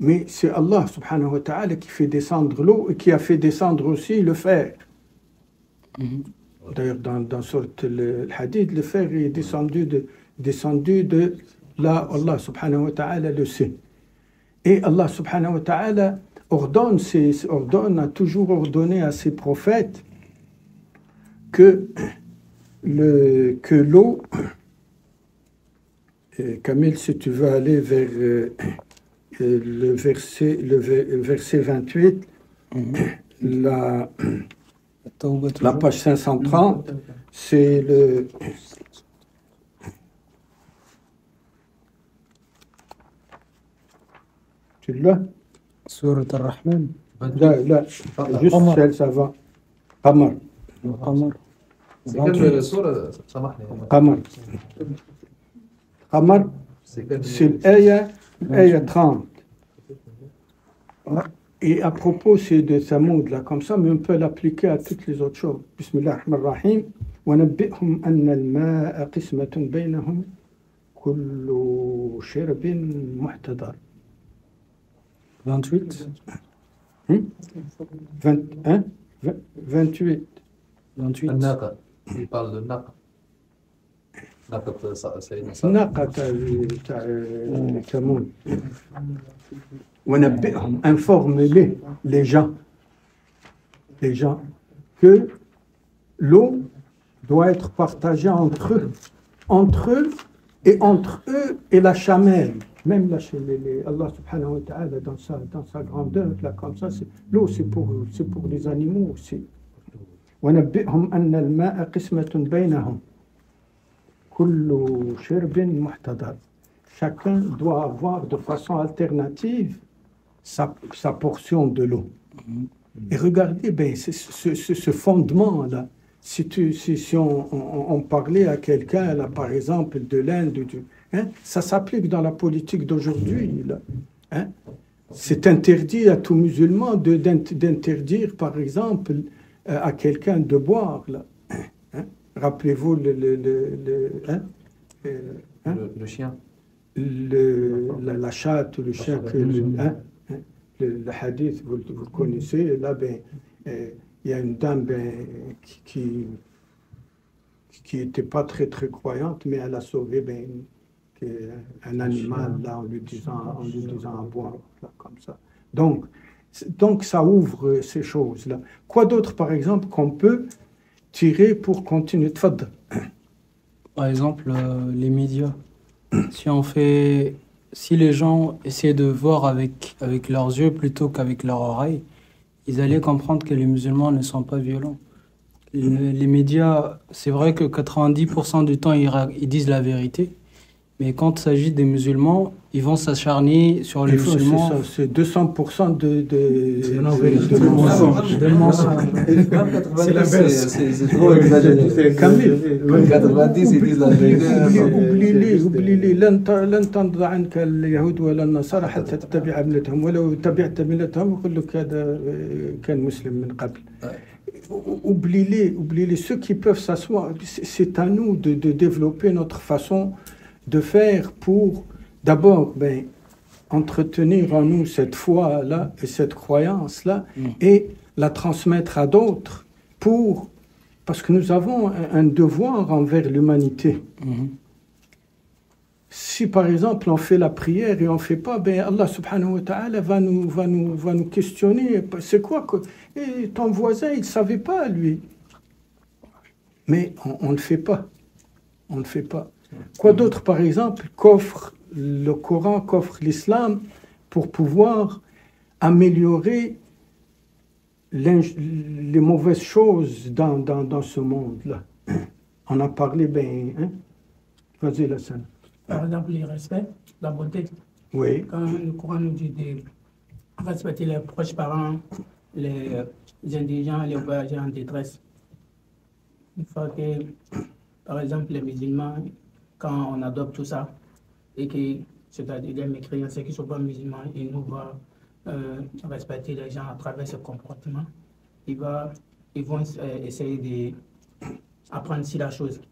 mais c'est Allah subhanahu wa ta'ala qui fait descendre l'eau et qui a fait descendre aussi le fer. D'ailleurs, dans sorte le hadith, le fer est descendu de là, Allah subhanahu wa ta'ala le sait. Et Allah subhanahu wa ta'ala a toujours ordonné à ses prophètes que l'eau, Camille, si tu veux aller vers le verset 28, la page 530, c'est le... Tu l'as? Surat Ar-Rahman. Là, juste celle, ça va. Qamar. C'est quelle sourate? Qamar. Qamar, c'est l'aya 30. Et à propos, c'est de Samoud, là, comme ça, mais on peut l'appliquer à toutes les autres choses. Bismillah ar-Rahman ar-Rahim. وَنَبِّئْهُمْ أَنَّ الْمَاءَ قِسْمَةٌ بَيْنَهُمْ كُلُّ شِرْبٍ مُحْتَضَرٍ. 28. 21, 28. 28. Naqa. Il parle de Naqa. Naqa, c'est Naqa Samoud. Informe-les, les gens, que l'eau doit être partagée entre eux et la chamelle. Même là, Allah subhanahu wa ta'ala, dans sa grandeur, là, comme ça, l'eau, c'est pour les animaux aussi. وَنَبِّئْهُمْ أَنَّ الْمَاءَ قِسْمَةٌ بَيْنَهُمْ كُلُّ شِرْبٍ مُحْتَضَرٍ. Chacun doit avoir de façon alternative sa portion de l'eau. Et regardez, ce fondement-là, si on parlait à quelqu'un, là, par exemple, de l'Inde, ça s'applique dans la politique d'aujourd'hui. C'est interdit à tout musulman d'interdire, par exemple, à quelqu'un de boire. Là. Rappelez-vous le chien. La chatte ou le chien, le hadith, vous le connaissez, là, il y a une dame qui n'était pas très très croyante, mais elle a sauvé un animal là, en lui disant à boire, là, comme ça. Donc ça ouvre ces choses-là. Quoi d'autre, par exemple, qu'on peut tirer pour continuer de faire? Par exemple, les médias. Si les gens essaient de voir avec leurs yeux plutôt qu'avec leurs oreilles, ils allaient comprendre que les musulmans ne sont pas violents. Les médias, c'est vrai que 90% du temps, ils disent la vérité, mais quand il s'agit des musulmans, ils vont s'acharner sur les musulmans. C'est 200% de mensonge. C'est trop exagéré. 90, ils disent la vérité. Oubliez-les. لن ترضى عنك اليهود ولا النصارى حتى تتبع ملتهم ولو تبعت ملتهم يقول لك هذا كان مسلم من قبل. Oubliez-les. Ceux qui peuvent s'asseoir, c'est à nous de développer notre façon de faire pour d'abord entretenir en nous cette foi-là et cette croyance-là et la transmettre à d'autres pour parce que nous avons un devoir envers l'humanité. Si par exemple on fait la prière et on ne fait pas, ben Allah subhanahu wa ta'ala va nous questionner. C'est quoi que et ton voisin, il ne savait pas, lui. Mais on ne fait pas. On ne fait pas. Quoi d'autre, par exemple, qu'offre le Coran, qu'offre l'islam pour pouvoir améliorer les mauvaises choses dans ce monde-là. On a parlé, hein? Vas-y, Lassana. Par exemple, le respect, la bonté. Oui. Quand le Coran nous dit de respecter les proches parents, les indigents, les voyageurs en détresse. Il faut que, par exemple, les musulmans, quand on adopte tout ça, et que, c'est-à-dire les mécréants, ceux qui ne sont pas musulmans, ils nous voient respecter les gens à travers ce comportement, ils vont essayer d'apprendre si la chose.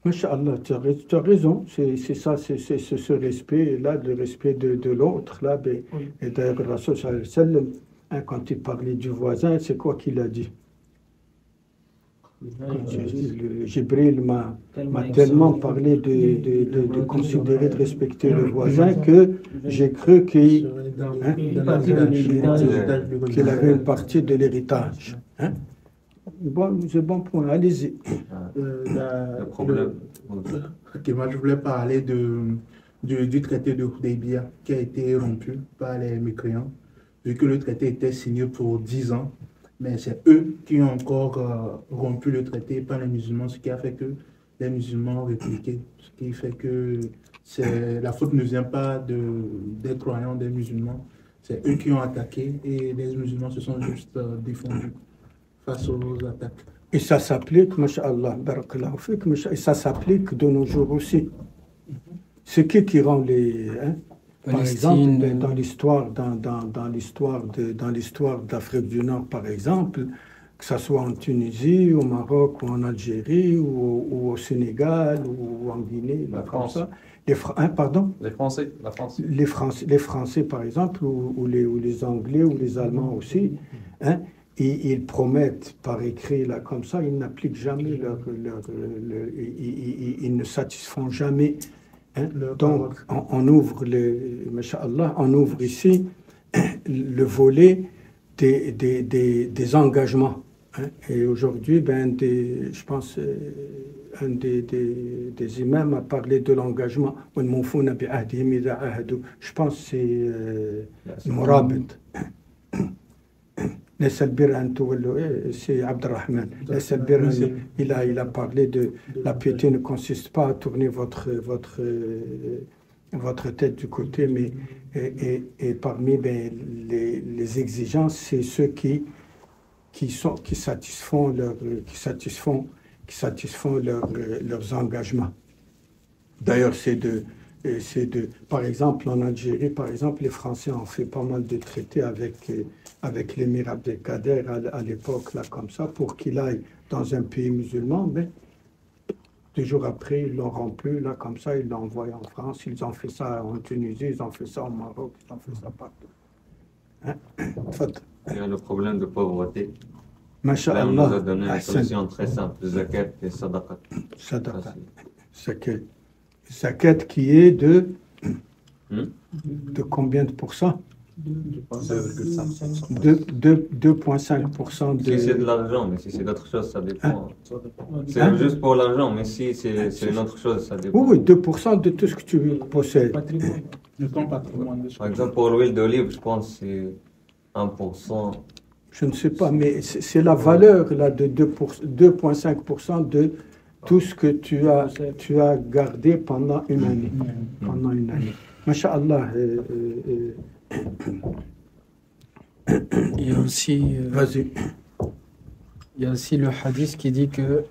Masha'Allah, tu as raison, c'est ça, c'est ce respect-là, le respect de l'autre, là, oui. Et d'ailleurs, le Rasul sallallahu alayhi wa sallam, hein, quand il parlait du voisin, c'est quoi qu'il a dit? Jibril m'a tellement parlé de considérer, de respecter le voisin que j'ai cru qu'il avait une partie de l'héritage. Hein? Bon, c'est bon point, allez-y. Le problème. Ok, moi je voulais parler du traité de Hudaybiyah qui a été rompu par les mécréants, vu que le traité était signé pour 10 ans. Mais c'est eux qui ont encore rompu le traité, pas les musulmans, ce qui a fait que les musulmans ont répliqué. Ce qui fait que la faute ne vient pas des croyants, des musulmans. C'est eux qui ont attaqué et les musulmans se sont juste défendus face aux attaques. Et ça s'applique, masha'Allah, barakallahu fik, et ça s'applique de nos jours aussi. C'est qui rend les... Hein? Par exemple, dans l'histoire d'Afrique du Nord, par exemple, que ce soit en Tunisie, au Maroc, ou en Algérie, ou au Sénégal, ou en Guinée, la France. Ça. Pardon? Les Français, la France. Les Français, par exemple, ou les Anglais, ou les Allemands aussi, hein, ils promettent par écrit, là, comme ça, ils n'appliquent jamais ils ne satisfont jamais. Hein? Donc, on ouvre on ouvre ici le volet des engagements. Hein? Et aujourd'hui, je pense, un des imams a parlé de l'engagement. Je pense que c'est Mourabit. C'est Abdelrahman. Il a parlé de la piété ne consiste pas à tourner votre tête du côté, mais et parmi les exigences, c'est ceux qui satisfont leurs engagements. D'ailleurs, par exemple, en Algérie, par exemple, les Français ont fait pas mal de traités avec l'émir Abdelkader à l'époque, là, comme ça, pour qu'il aille dans un pays musulman, mais 2 jours après, ils l'ont rompu, là, comme ça, ils l'ont envoyé en France, ils ont fait ça en Tunisie, ils ont fait ça au Maroc, ils ont fait ça partout. Hein? Il y a le problème de pauvreté. Masha'Allah. On nous a donné une solution très simple, zakat et sadaqa. Zakat qui est de combien de pourcents? 2,5% de... Si c'est de l'argent, mais si c'est d'autre chose, ça dépend. C'est juste pour l'argent, mais si c'est une autre chose, ça dépend. Oui, 2% de tout ce que tu possèdes. Par exemple, pour l'huile d'olive, je pense que c'est 1%. Je ne sais pas, mais c'est la valeur là, de 2,5% de tout ce que tu as gardé pendant une année. Masha'Allah. Il y a aussi, Vas-y. Il y a aussi le hadith qui dit que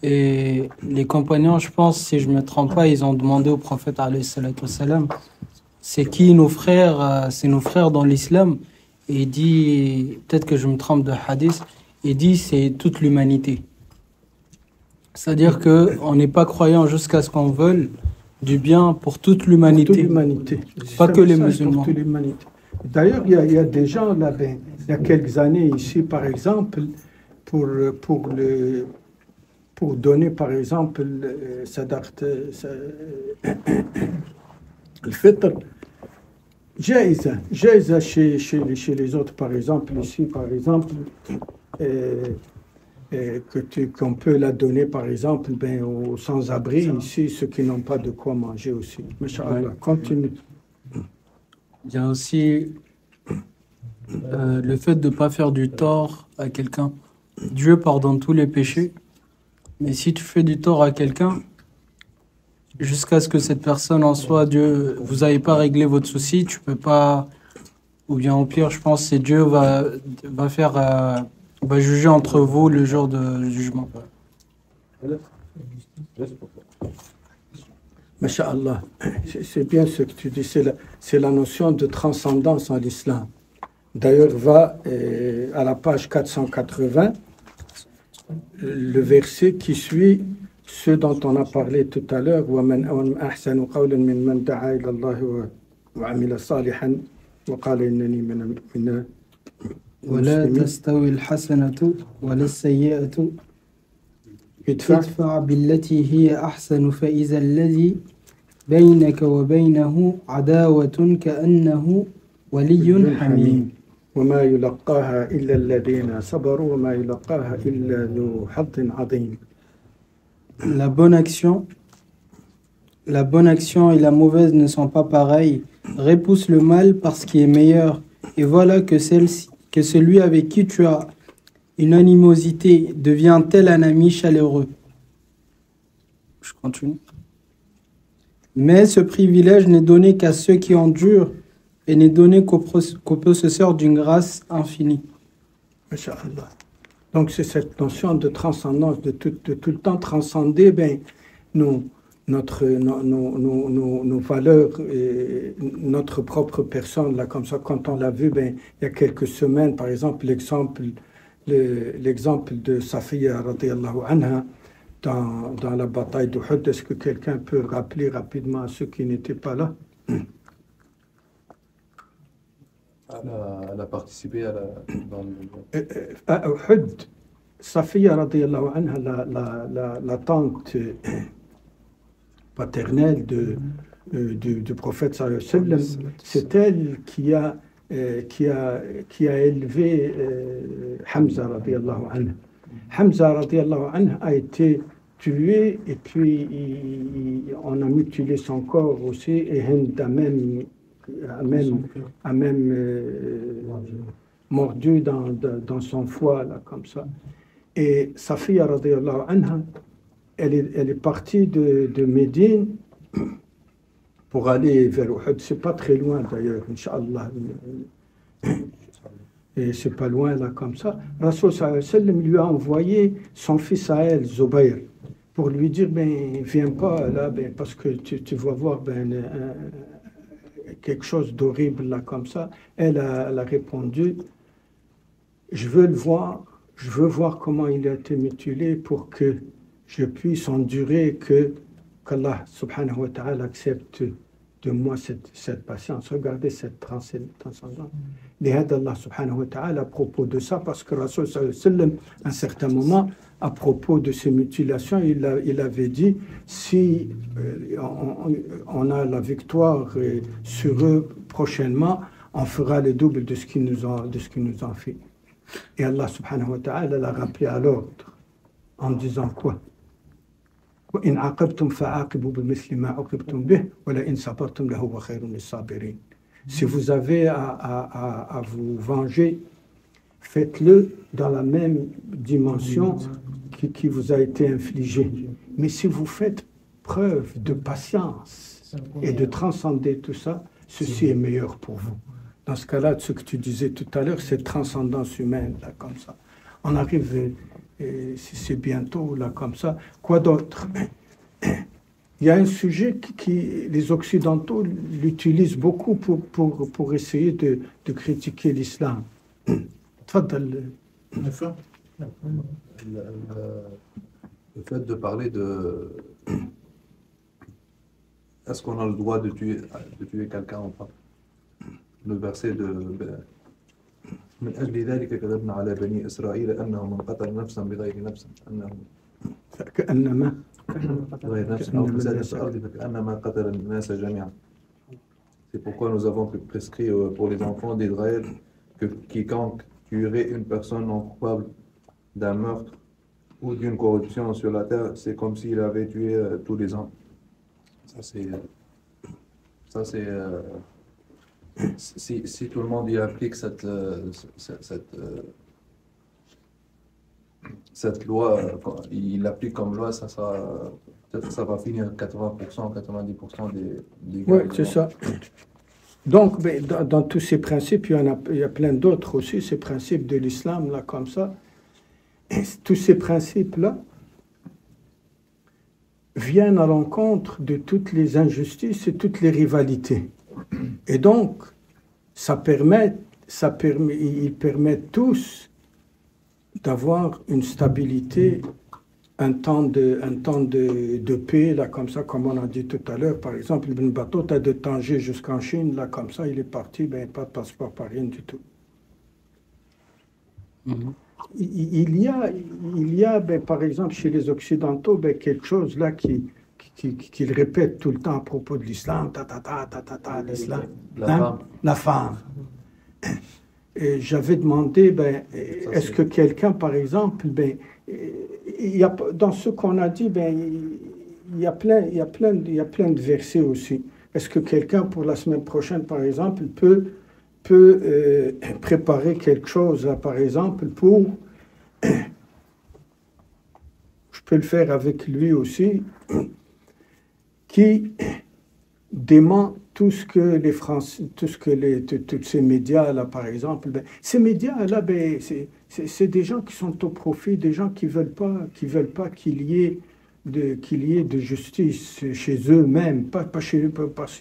et les compagnons, je pense, si je ne me trompe pas, ils ont demandé au prophète c'est qui nos frères, c'est nos frères dans l'islam. Et il dit, peut-être que je me trompe de hadith, il dit c'est toute l'humanité. C'est-à-dire qu'on n'est pas croyant jusqu'à ce qu'on veuille du bien pour toute Pour toute l'humanité, l'humanité. pas C'est que un les message musulmans. pour toute l'humanité. D'ailleurs, il y a des gens là, ben, il y a quelques années ici, par exemple, pour, pour, le, pour donner, par exemple, le fitr, جائزة chez les autres, par exemple, ici, par exemple, qu'on peut la donner, par exemple, ben, aux sans-abri, ici, ceux qui n'ont pas de quoi manger aussi. Masha'Allah, continue. Il y a aussi le fait de ne pas faire du tort à quelqu'un. Dieu pardonne tous les péchés, mais si tu fais du tort à quelqu'un, jusqu'à ce que cette personne en soit, Dieu, vous n'avez pas réglé votre souci, tu peux pas, ou bien au pire, je pense, c'est Dieu va faire, va juger entre vous le jour de jugement. Masha'Allah, c'est bien ce que tu dis, c'est la notion de transcendance en l'islam. D'ailleurs, va à la page 480, le verset qui suit ce dont on a parlé tout à l'heure, وَمَنْ أَحْسَنُ قَوْلًا مِّمَّنْ دَعَا إِلَى اللَّهِ وَعَمِلَ صَالِحًا وَقَالَ إِنَّنِي مِنَ ولا المسلمين تستوي الحسنة ولا السيئة ادفع ادفع بالتي هي أحسن فإذا الذي بينك وبينه عداوة كأنه ولي حميم. وما يلقاها إلا الذين صبروا وما يلقاها إلا ذو حظ عظيم. La bonne action et la mauvaise ne sont pas pareilles. Repousse le mal parce qu'il est meilleur. Et voilà que celui avec qui tu as une animosité devient tel un ami chaleureux. Je continue. Mais ce privilège n'est donné qu'à ceux qui endurent et n'est donné qu'aux possesseurs d'une grâce infinie. Masha'Allah. Donc c'est cette notion de transcendance, de tout le temps transcender ben, nos valeurs, et notre propre personne. Là, comme ça, quand on l'a vu ben, il y a quelques semaines, par exemple, l'exemple de Safiya radiyallahu anha dans la bataille d'Uhud. Est-ce que quelqu'un peut rappeler rapidement à ceux qui n'étaient pas là? Elle a participé dans le... À Uhud, Safiya radiyallahu anha, la tante paternelle du prophète sallallahu alayhi wa sallam, c'est elle qui a élevé Hamza radiyallahu anha. Hamza radiyallahu anha a été tué et puis on a mutilé son corps aussi et Hind a même mordu dans son foie, là, comme ça. Et Safiya radiyallahu anha, elle est partie de Médine pour aller vers Uhud. C'est pas très loin d'ailleurs, Inch'Allah. Et c'est pas loin là comme ça. Rasul sallallahu alayhi wa sallam lui a envoyé son fils à elle, Zubayr, pour lui dire, ben, viens pas là, ben, parce que tu vas voir ben, quelque chose d'horrible là comme ça. Elle a répondu, je veux le voir, je veux voir comment il a été mutilé pour que je puisse endurer qu'Allah subhanahu wa ta'ala accepte de moi cette patience. Regardez cette transcendance. Allah subhanahu wa ta'ala à propos de ça, parce que Rasul sallallahu alayhi wa sallam, à un certain moment, à propos de ces mutilations, il avait dit, si on a la victoire sur eux prochainement, on fera le double de ce qu'ils nous ont fait. Et Allah subhanahu wa ta'ala l'a rappelé à l'ordre en disant quoi? وإن عاقبتم فعاقبوا بمثل ما عوقبتم به ولئن صبرتم لهو خير للصابرين. Si vous avez à vous venger, faites-le dans la même dimension qui vous a été infligée. Mais si vous faites preuve de patience et de transcender tout ça, ceci est meilleur pour vous. Dans ce cas-là, ce que tu disais tout à l'heure, c'est transcendance humaine, là, comme ça. On arrive, c'est bientôt, là, comme ça. Quoi d'autre? Il y a un sujet qui les Occidentaux l'utilisent beaucoup pour essayer de critiquer l'islam. Le fait de parler est-ce qu'on a le droit de tuer quelqu'un ou pas? Le verset de من أجل ذلك كتبنا على بني إسرائيل أنه من قتل نفسا بغير نفس أنه كأنما غير نفس أو فساد في الأرض فكأنما قتل الناس جميعا. C'est pourquoi nous avons prescrit pour les enfants d'Israël que quiconque tuerait une personne non coupable d'un meurtre ou d'une corruption sur la terre, c'est comme s'il avait tué tous les hommes. Si tout le monde y applique cette loi, il l'applique comme loi, peut-être que ça va finir 80%, 90% des Oui, gars. c'est ça. Donc, ben, dans tous ces principes, il y a plein d'autres aussi, ces principes de l'islam, là, comme ça. Et tous ces principes-là viennent à l'encontre de toutes les injustices et toutes les rivalités. Et donc, ils permettent tous d'avoir une stabilité, un temps de paix, là, comme ça, comme on a dit tout à l'heure. Par exemple, Ibn Battuta de Tanger jusqu'en Chine, là, comme ça, il est parti, ben, pas de passeport, pas rien du tout. Il y a ben, par exemple, chez les Occidentaux, ben, quelque chose là qu'ils répètent tout le temps à propos de l'islam, l'islam. La femme. Et j'avais demandé, ben, est-ce que quelqu'un, par exemple, ben, dans ce qu'on a dit, ben, il y a plein de versets aussi. Est-ce que quelqu'un, pour la semaine prochaine, par exemple, peut préparer quelque chose, là, par exemple, je peux le faire avec lui aussi, qui dément tout ce que les Français, tous ces médias-là, par exemple, ben, ces médias-là, ben, c'est des gens qui sont au profit, des gens qui veulent pas qu'il y ait de justice chez eux-mêmes, pas chez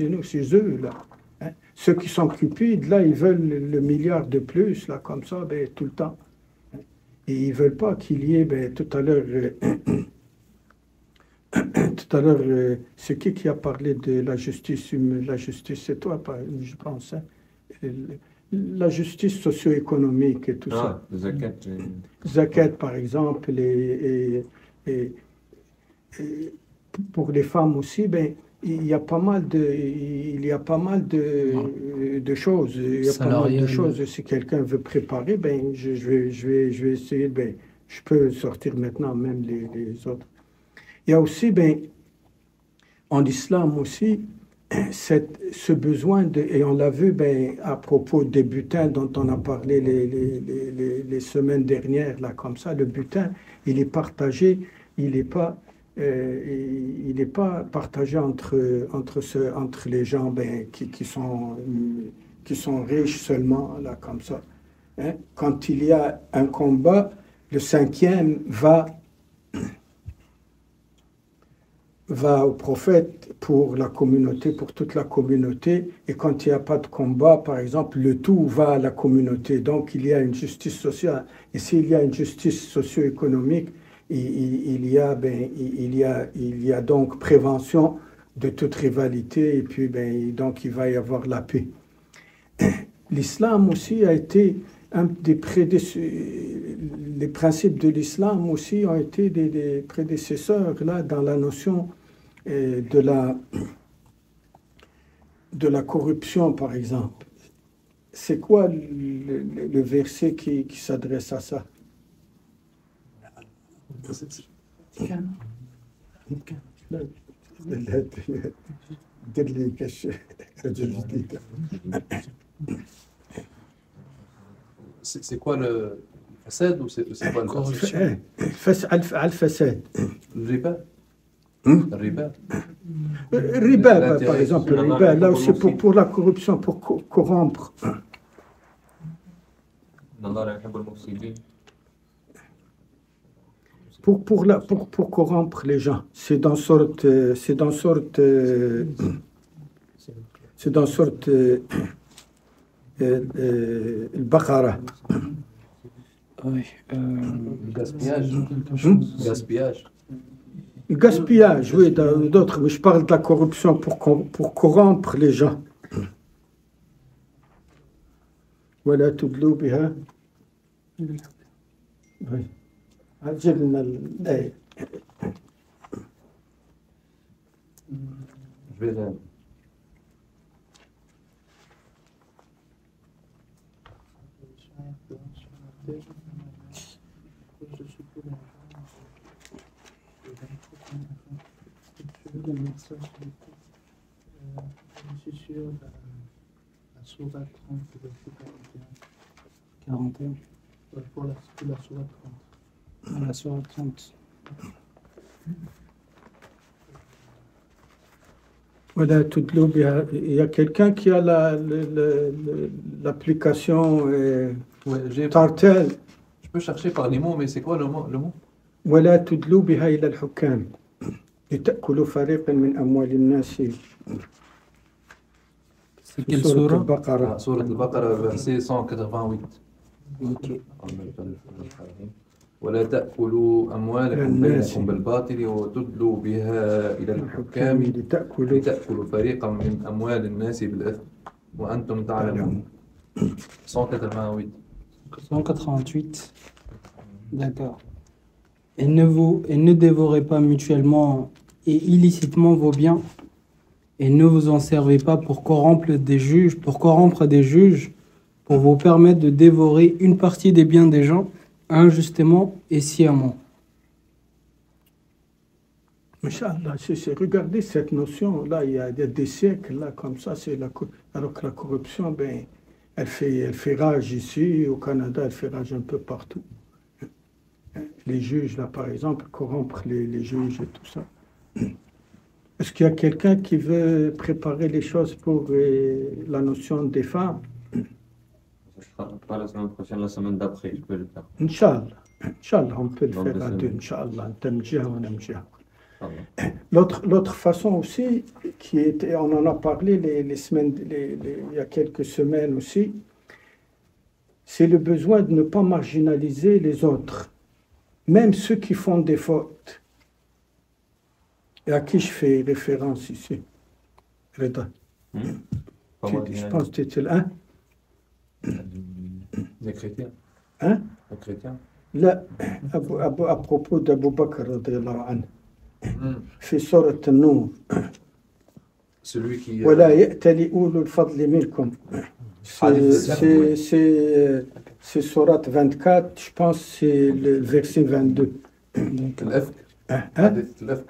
nous, chez eux, là. Hein. Ceux qui sont cupides, là, ils veulent le milliard de plus, là, comme ça, ben, tout le temps. Et ils ne veulent pas qu'il y ait, ben, tout à l'heure, c'est qui a parlé de la justice? La justice, c'est toi, je pense. Hein? La justice socio-économique et tout ça. Zakat. Zakat, par exemple, et pour les femmes aussi, ben, il y a pas mal de choses. Il y a pas mal de choses. Si quelqu'un veut préparer, ben, je vais essayer. Ben, je peux sortir maintenant même les autres. Il y a aussi, ben, en islam aussi, ce besoin et on l'a vu, ben, à propos des butins dont on a parlé les semaines dernières, là, comme ça, le butin, il est partagé, il n'est pas partagé entre les gens, ben, qui sont riches seulement, là, comme ça. Hein? Quand il y a un combat, le 5e va au prophète pour la communauté, pour toute la communauté, et quand il n'y a pas de combat, par exemple, le tout va à la communauté. Donc il y a une justice sociale. Et s'il y a une justice socio-économique, il y a donc prévention de toute rivalité, et puis ben, donc il va y avoir la paix. L'islam aussi a été les principes de l'islam aussi ont été des prédécesseurs là, dans la notion de la corruption, par exemple. C'est quoi le verset qui s'adresse à ça? C'est quoi le fasad ou c'est quoi le corruption? Al-fasad. Le riba. Le riba. Riba, par exemple, riba, là aussi pour la corruption, pour corrompre. Pour corrompre les gens. C'est dans sorte Al-Baqarah. Oui. Gaspillage. Gaspillage. Le gaspillage, oui, d'autres, mais je parle de la corruption pour corrompre les gens. Voilà, tout de l'eau, bien. Oui. عجبنا الآية. Je vais Je suis sur la sourate 30, verset 41. pour la sourate 30. À la sourate 30. Voilà, tout de l'eau, bien. Il y a quelqu'un qui a l'application Ouais, Tartel. je peux chercher par les mots, mais c'est quoi le mot? ولا تدلوا بها إلى الحكام لتأكلوا فريقا من أموال الناس. C'est quelle سورة sourate? البقرة. سورة البقرة verset 188. Ok. ولا تأكلوا أموالكم الناس. بينكم بالباطل وتدلوا بها إلى الحكام لتأكلوا فريقا من أموال الناس بالإثم وأنتم تعلمون. 188. 188. D'accord. Et ne dévorez pas mutuellement et illicitement vos biens, et ne vous en servez pas pour corrompre des juges, pour vous permettre de dévorer une partie des biens des gens injustement et sciemment. Inch'Allah, regardez cette notion-là, il y a des siècles, là, comme ça, alors que la corruption, ben, elle fait rage ici, au Canada, elle fait rage un peu partout. Les juges, là, par exemple, corrompre les juges et tout ça. Est-ce qu'il y a quelqu'un qui veut préparer les choses pour la notion des femmes? Ce sera pas la semaine prochaine, la semaine d'après, je peux le faire. Inch'Allah. Inch'Allah, on peut le Dans faire deux à deux, semaines. Inch'Allah. Tamjiha wa namjiha. Pardon. L'autre façon aussi, on en a parlé les semaines, il y a quelques semaines aussi, c'est le besoin de ne pas marginaliser les autres, même ceux qui font des fautes. Et à qui je fais référence ici? Reda. Pas moi, Je pense que tu étais là. Les chrétiens. Hein? Les chrétiens. Là, à propos d'Abu Bakr, radiyallahu anhu, في سورة النور. Celui qui. ولا يأتل أولو الفضل منكم. C'est sourate 24, je pense que c'est le verset 22. الأفك. Hein? حديث الأفك.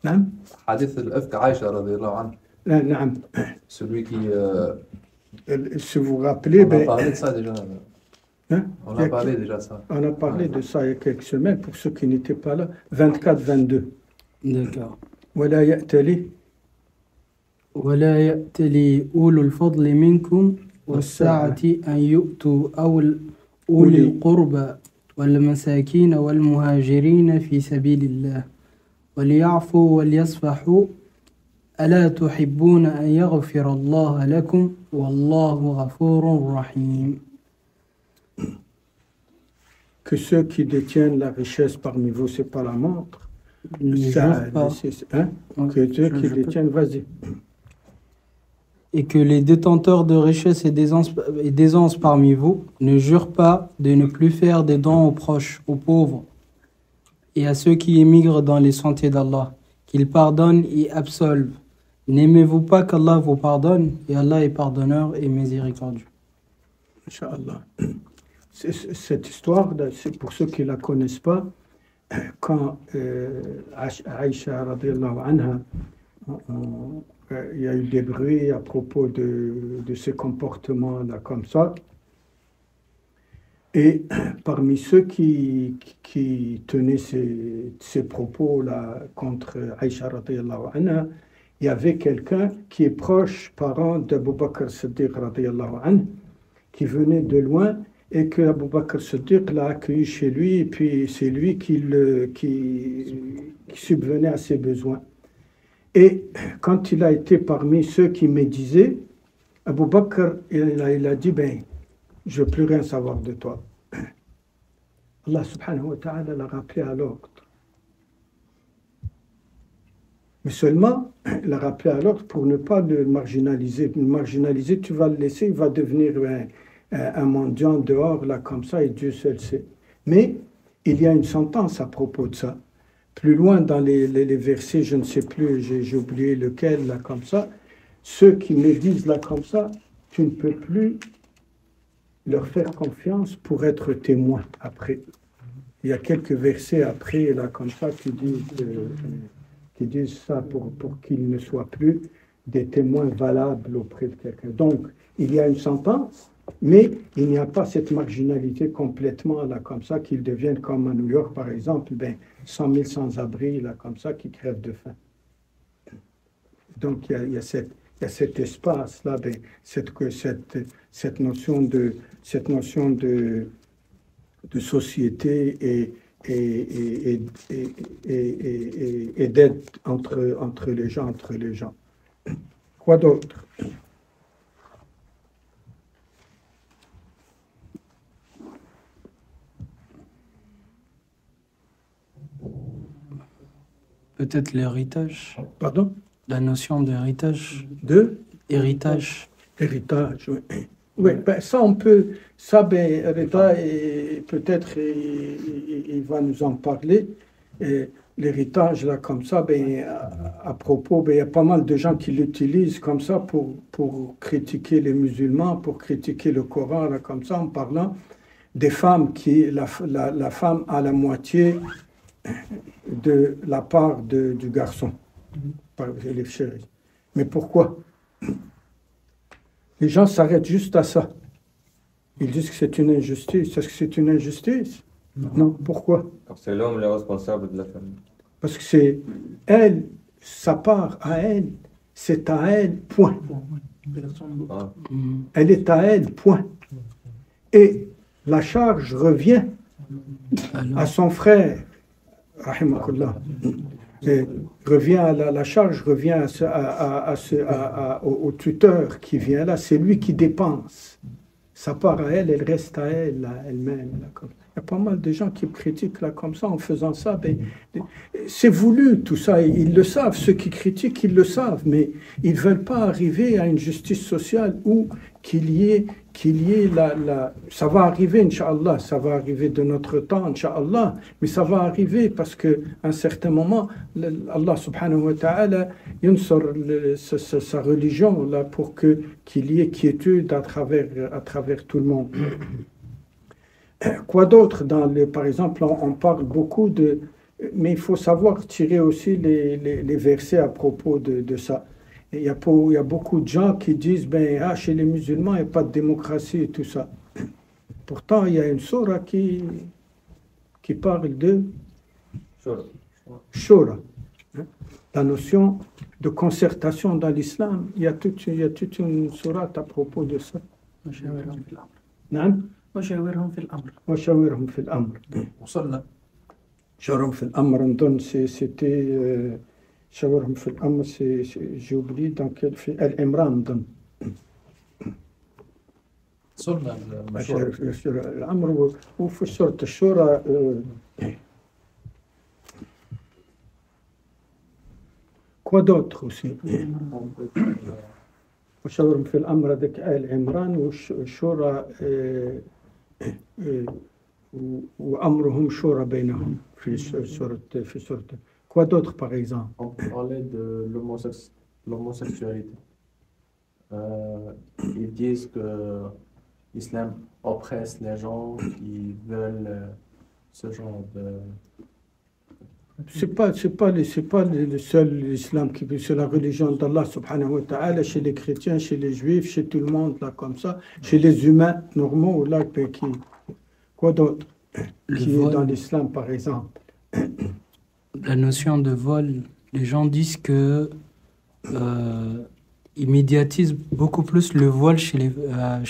نعم؟ حديث الأفك عائشة رضي الله عنها. نعم. Celui qui. Si vous vous rappelez, On a parlé de ça déjà. hein? On a parlé déjà de ça. On a parlé de ça il y a quelques semaines, pour ceux qui n'étaient pas là. 24-22. D'accord. ولا يأتل ولا يأتلي أولو الفضل منكم والسعة أن يؤتوا أولي القربى والمساكين والمهاجرين في سبيل الله وليعفوا وليصفحوا ألا تحبون أن يغفر الله لكم والله غفور رحيم. que ceux qui détiennent la richesse parmi vous, c'est pas la montre. Ne jure pas. Hein? Que ceux qui détiennent, vas-y. Et que les détenteurs de richesse et d'aisance parmi vous ne jurent pas de ne plus faire des dons aux proches, aux pauvres, et à ceux qui émigrent dans les sentiers d'Allah, qu'ils pardonnent et absolvent. N'aimez-vous pas qu'Allah vous pardonne, et Allah est pardonneur et miséricordieux. Inch'Allah. Cette histoire, c'est pour ceux qui ne la connaissent pas, quand Aïcha, radiyallahu anha, il y a eu des bruits à propos de ces comportements-là comme ça. Et parmi ceux qui tenaient ces propos-là contre Aïcha, radiyallahu anha, il y avait quelqu'un qui est proche, parent d'Abu Bakr Siddiq, radiyallahu anhu, qui venait de loin et que Abu Bakr Siddiq l'a accueilli chez lui, et puis c'est lui qui subvenait à ses besoins. Et quand il a été parmi ceux qui médisaient, Abu Bakr, il a dit, ben, je ne veux plus rien savoir de toi. Allah subhanahu wa ta'ala l'a rappelé à l'ordre. Mais seulement, il a rappelé à l'ordre pour ne pas le marginaliser. Le marginaliser, tu vas le laisser, il va devenir un mendiant dehors, là, comme ça, et Dieu seul sait. Mais il y a une sentence à propos de ça. Plus loin dans les versets, je ne sais plus, j'ai oublié lequel, là, comme ça, ceux qui me disent, là, comme ça, tu ne peux plus leur faire confiance pour être témoin après. Il y a quelques versets après, là, comme ça, qui disent ça pour qu'ils ne soient plus des témoins valables auprès de quelqu'un. Donc, il y a une sentence, mais il n'y a pas cette marginalité complètement, là, comme ça, qu'ils deviennent comme à New York, par exemple, 100 000 sans-abri, là, comme ça, qui crèvent de faim. Donc, il y a cet espace-là, cette notion de société et d'aide entre les gens. Quoi d'autre? Peut-être l'héritage. Pardon? La notion d'héritage. De? Héritage. Héritage, oui. Oui, ça on peut, Rita, peut-être il va nous en parler. L'héritage, là, comme ça, à propos, il y a pas mal de gens qui l'utilisent comme ça pour critiquer les musulmans, pour critiquer le Coran, là, comme ça, en parlant des femmes qui, la femme a la moitié de la part du garçon. Mais pourquoi? Les gens s'arrêtent juste à ça. Ils disent que c'est une injustice. Est-ce que c'est une injustice? Non. Pourquoi? Car c'est l'homme le responsable de la famille. Parce que c'est elle, sa part à elle, c'est à elle, point. Ah. Elle est à elle, point. Et la charge revient à son frère, rahimakallah. La charge revient au tuteur qui vient là, c'est lui qui dépense. Ça part à elle, elle reste à elle, elle-même. Il y a pas mal de gens qui critiquent là comme ça, en faisant ça. C'est voulu tout ça, ils le savent, ceux qui critiquent, ils le savent, mais ils ne veulent pas arriver à une justice sociale où qu'il y ait ça va arriver, Inch'Allah, ça va arriver de notre temps, Inch'Allah, mais ça va arriver parce qu'à un certain moment, Allah subhanahu wa ta'ala yunsur sa religion là, pour qu'il y ait quiétude à travers tout le monde. Quoi d'autre par exemple, on parle beaucoup de... Mais il faut savoir tirer aussi les versets à propos de ça. Il y a beaucoup de gens qui disent chez les musulmans, il n'y a pas de démocratie et tout ça. Pourtant, il y a une sourate qui parle de Shura. La notion de concertation dans l'islam. Il y a toute une sourate à propos de ça. وشاورهم في الأمر. وشاورهم في الأمر. وصلنا. شاورهم في الأمر, on donne, c'était شاورهم في الأمر, j'ai oublié dans quel film, Al-Imran donne. وصلنا المشروع. الأمر وفي سورة الشورى. Quoi d'autre aussi? وشاورهم في الأمر هذاك آل عمران والشورى وأمرهم شورى بينهم في سورة. Quoi d'autre par exemple? On parlait de l'homosexualité. Ils disent que l'islam oppresse les gens qui veulent ce genre de... C'est pas le seul l'islam qui c'est la religion d'Allah subhanahu wa ta'ala, chez les chrétiens, chez les juifs, chez tout le monde là comme ça, chez les humains normaux là qui quoi d'autre qui est dans l'islam par exemple. La notion de vol, les gens disent que ils médiatisent beaucoup plus le voile chez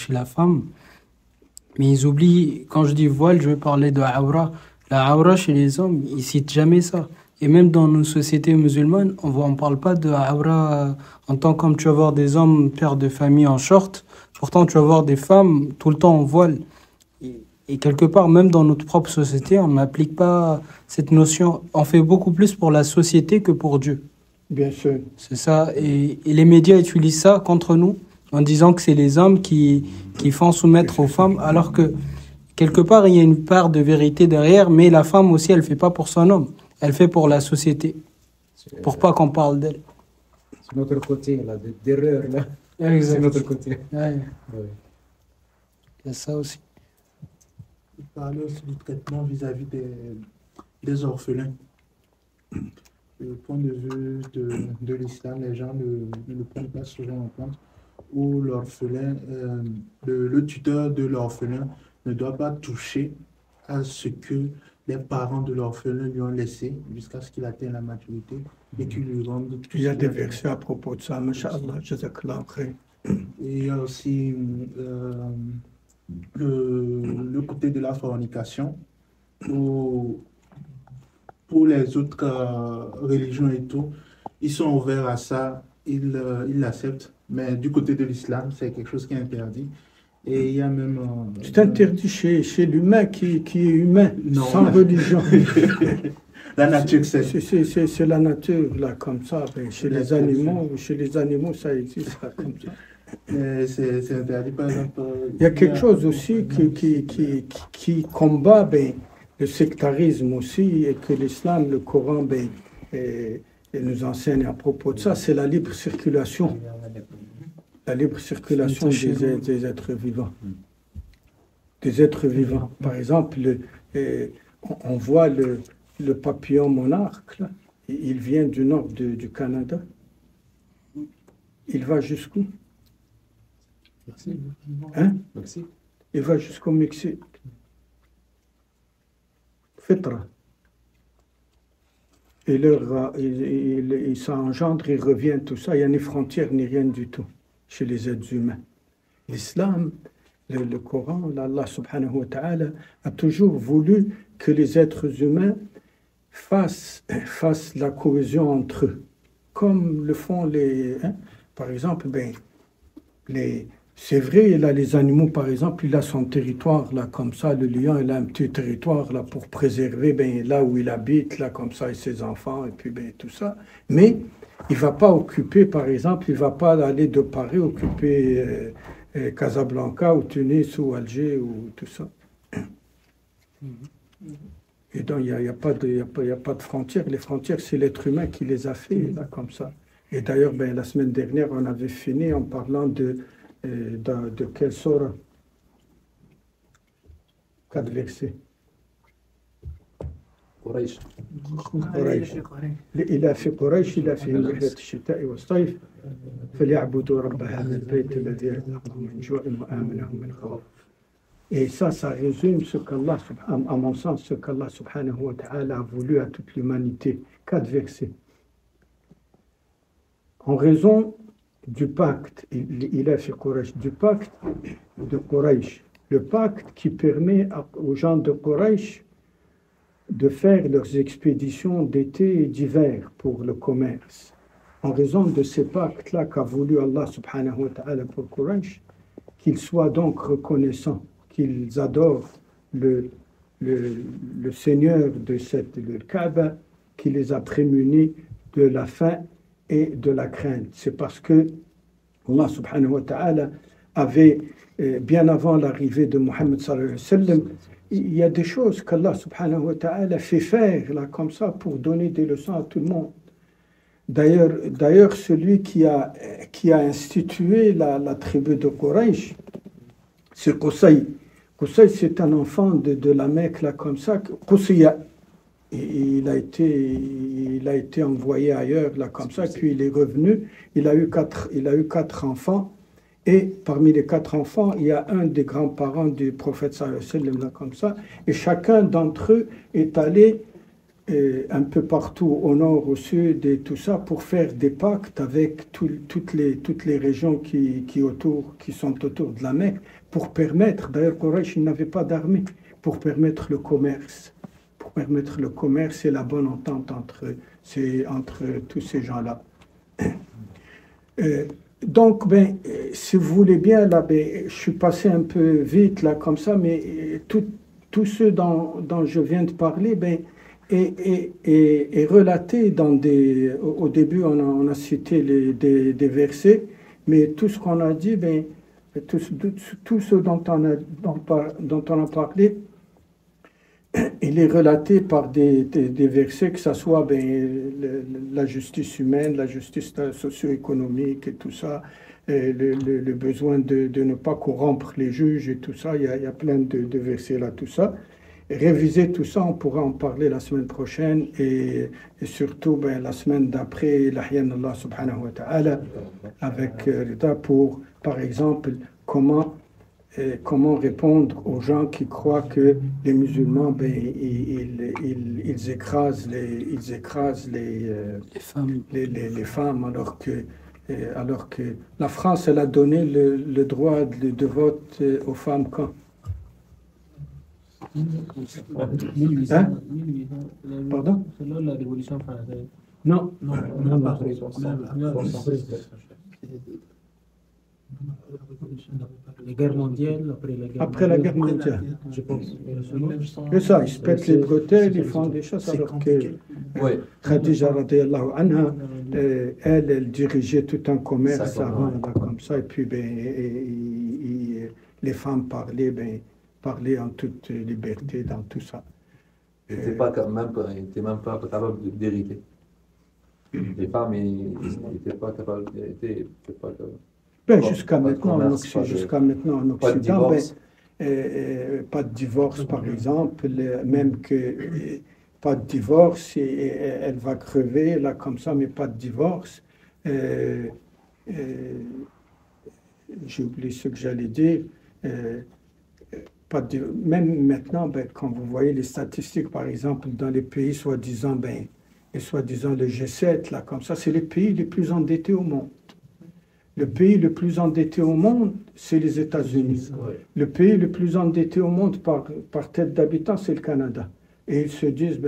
la femme, mais ils oublient, quand je dis voile, je veux parler de aura. La aura chez les hommes, ils citent jamais ça. Et même dans nos sociétés musulmanes, on parle pas de aura en tant comme tu vas voir des hommes, pères de famille en short. Pourtant, tu vas voir des femmes tout le temps en voile. Et quelque part, même dans notre propre société, on n'applique pas cette notion. On fait beaucoup plus pour la société que pour Dieu. Bien sûr. C'est ça. Et les médias utilisent ça contre nous en disant que c'est les hommes qui font soumettre aux femmes, alors que quelque part, il y a une part de vérité derrière, mais la femme aussi, elle ne fait pas pour son homme. Elle fait pour la société. Pour pas qu'on parle d'elle. C'est notre côté là, d'erreur là. Exact. C'est notre côté. Ouais. Oui. Il y a ça aussi. Vous parlez aussi du traitement vis-à-vis des orphelins. Le point de vue de l'islam, les gens ne le prennent pas souvent en compte, où l'orphelin, le tuteur de l'orphelin ne doit pas toucher à ce que les parents de l'orphelin lui ont laissé jusqu'à ce qu'il atteigne la maturité et qu'ils lui rendent tout Il y a ce des qu'il versets à propos de ça, Masha'Allah, Jazakallah khair. Et il y a aussi le côté de la fornication, où pour les autres religions et tout, ils sont ouverts à ça, ils l'acceptent, mais du côté de l'islam, c'est quelque chose qui est interdit. Et il y a même... C'est interdit chez l'humain qui est humain, Non. sans religion. La nature, c'est... C'est la nature, là, comme ça. Ben, chez les animaux, ça existe, là, comme ça. C'est interdit, par exemple... Il y a quelque chose aussi qui combat le sectarisme aussi, et que l'islam, le Coran, nous enseigne à propos de ça, c'est la libre circulation. La libre circulation des êtres vivants. Des êtres vivants. Par exemple, on voit le papillon monarque, là, il vient du nord du Canada. Il va jusqu'où? Merci. Hein? Merci. Il va jusqu'au Mexique. Fitra. Et il s'engendre, il revient, tout ça. Il n'y a ni frontières, ni rien du tout chez les êtres humains. L'islam, le Coran, Allah subhanahu wa ta'ala, a toujours voulu que les êtres humains fassent la cohésion entre eux, comme le font par exemple, c'est vrai, là, les animaux, par exemple, il a son territoire, là, comme ça, le lion, il a un petit territoire, là, pour préserver, là où il habite, là, comme ça, et ses enfants, et puis, tout ça. Mais il ne va pas occuper, par exemple, il ne va pas aller de Paris occuper Casablanca, ou Tunis, ou Alger, ou tout ça. Et donc, il n'y a pas de frontières. Les frontières, c'est l'être humain qui les a fait, là, comme ça. Et d'ailleurs, la semaine dernière, on avait fini en parlant de quelle sorte 4 versets. قريش. قريش إلى في قريش إلى في رحلة الشتاء والصيف فليعبدوا رب هذا البيت الذي أطعمهم من جوع وآمنهم من خوف. Et ça résume ce qu'Allah, à mon sens, ce qu'Allah subhanahu wa ta'ala a voulu à toute l'humanité. 4 versets. En raison du pacte, il a fait Quraysh, du pacte de Quraysh, le pacte qui permet aux gens de Quraysh de faire leurs expéditions d'été et d'hiver pour le commerce. En raison de ces pactes-là qu'a voulu Allah subhanahu wa ta'ala pour Quraysh, qu'ils soient donc reconnaissants, qu'ils adorent le Seigneur le Kaaba, qui les a prémunis de la faim et de la crainte. C'est parce que Allah subhanahu wa ta'ala avait, bien avant l'arrivée de Muhammad sallallahu alayhi wa sallam, il y a des choses qu'Allah subhanahu wa ta'ala fait faire là, comme ça pour donner des leçons à tout le monde. D'ailleurs, celui qui a institué la tribu de Quraysh, c'est Qusay. Qusay, c'est un enfant de la Mecque, là, comme ça. Qusayya. Il a été envoyé ailleurs, là, comme ça, puis il est revenu. Il a eu quatre enfants. Et parmi les 4 enfants, il y a un des grands-parents du prophète sallallahu alayhi wa sallam, là, comme ça. Et chacun d'entre eux est allé un peu partout, au nord, au sud, et tout ça, pour faire des pactes avec toutes les régions qui sont autour de la Mecque, pour permettre, d'ailleurs, Quraysh n'avait pas d'armée, pour permettre le commerce. Pour permettre le commerce et la bonne entente entre tous ces gens-là. Donc, si vous voulez bien, là, je suis passé un peu vite, là, comme ça, mais tous ceux dont je viens de parler, est relaté dans des... Au début, on a cité des versets, mais tout ce qu'on a dit, ben, tout ce dont on a parlé, il est relaté par des versets, que ce soit la justice humaine, la justice socio-économique et tout ça, et le besoin de ne pas corrompre les juges et tout ça. Il y a plein de versets là, tout ça. Et réviser tout ça, on pourra en parler la semaine prochaine et surtout la semaine d'après, l'ahyan Allah subhanahu wa ta'ala, avec Rida pour, par exemple, comment répondre aux gens qui croient que les musulmans, ils écrasent les femmes alors que la France, elle a donné le droit de vote aux femmes quand? Hein? Pardon? Selon la Révolution française. Non. Les guerres mondiales, après la guerre mondiale. Je pense. C'est ça, ils se pètent les bretelles, ils font des choses alors que Khadija radiyallahu anha, elle dirigeait tout un commerce avant, comme ça, et puis les femmes parlaient en toute liberté dans tout ça. Il n'était même pas capable d'hériter. Les femmes, ils n'étaient pas capables. Jusqu'à maintenant en Occident, pas de divorce par exemple, même que pas de divorce, elle va crever là comme ça, mais pas de divorce. J'ai oublié ce que j'allais dire. Même maintenant, quand vous voyez les statistiques, par exemple, dans les pays soi-disant le G7, là, comme ça, c'est les pays les plus endettés au monde. Le pays le plus endetté au monde, c'est les États-Unis. Le pays le plus endetté au monde par tête d'habitant, c'est le Canada. Et ils se disent,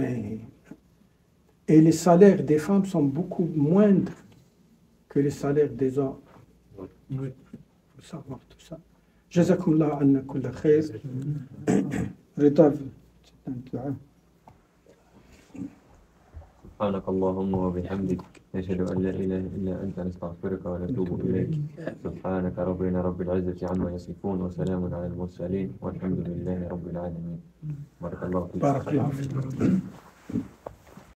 et les salaires des femmes sont beaucoup moindres que les salaires des hommes. Il faut savoir tout ça. Jazakumullah anna kulla khair. Rida, c'est un dua. سبحانك اللهم وبحمدك نشهد أن لا إله إلا أنت نستغفرك ونتوب إليك سبحانك ربنا رب العزة عما يصفون وسلام على المرسلين والحمد لله رب العالمين بارك الله فيك. بارك الله فيك.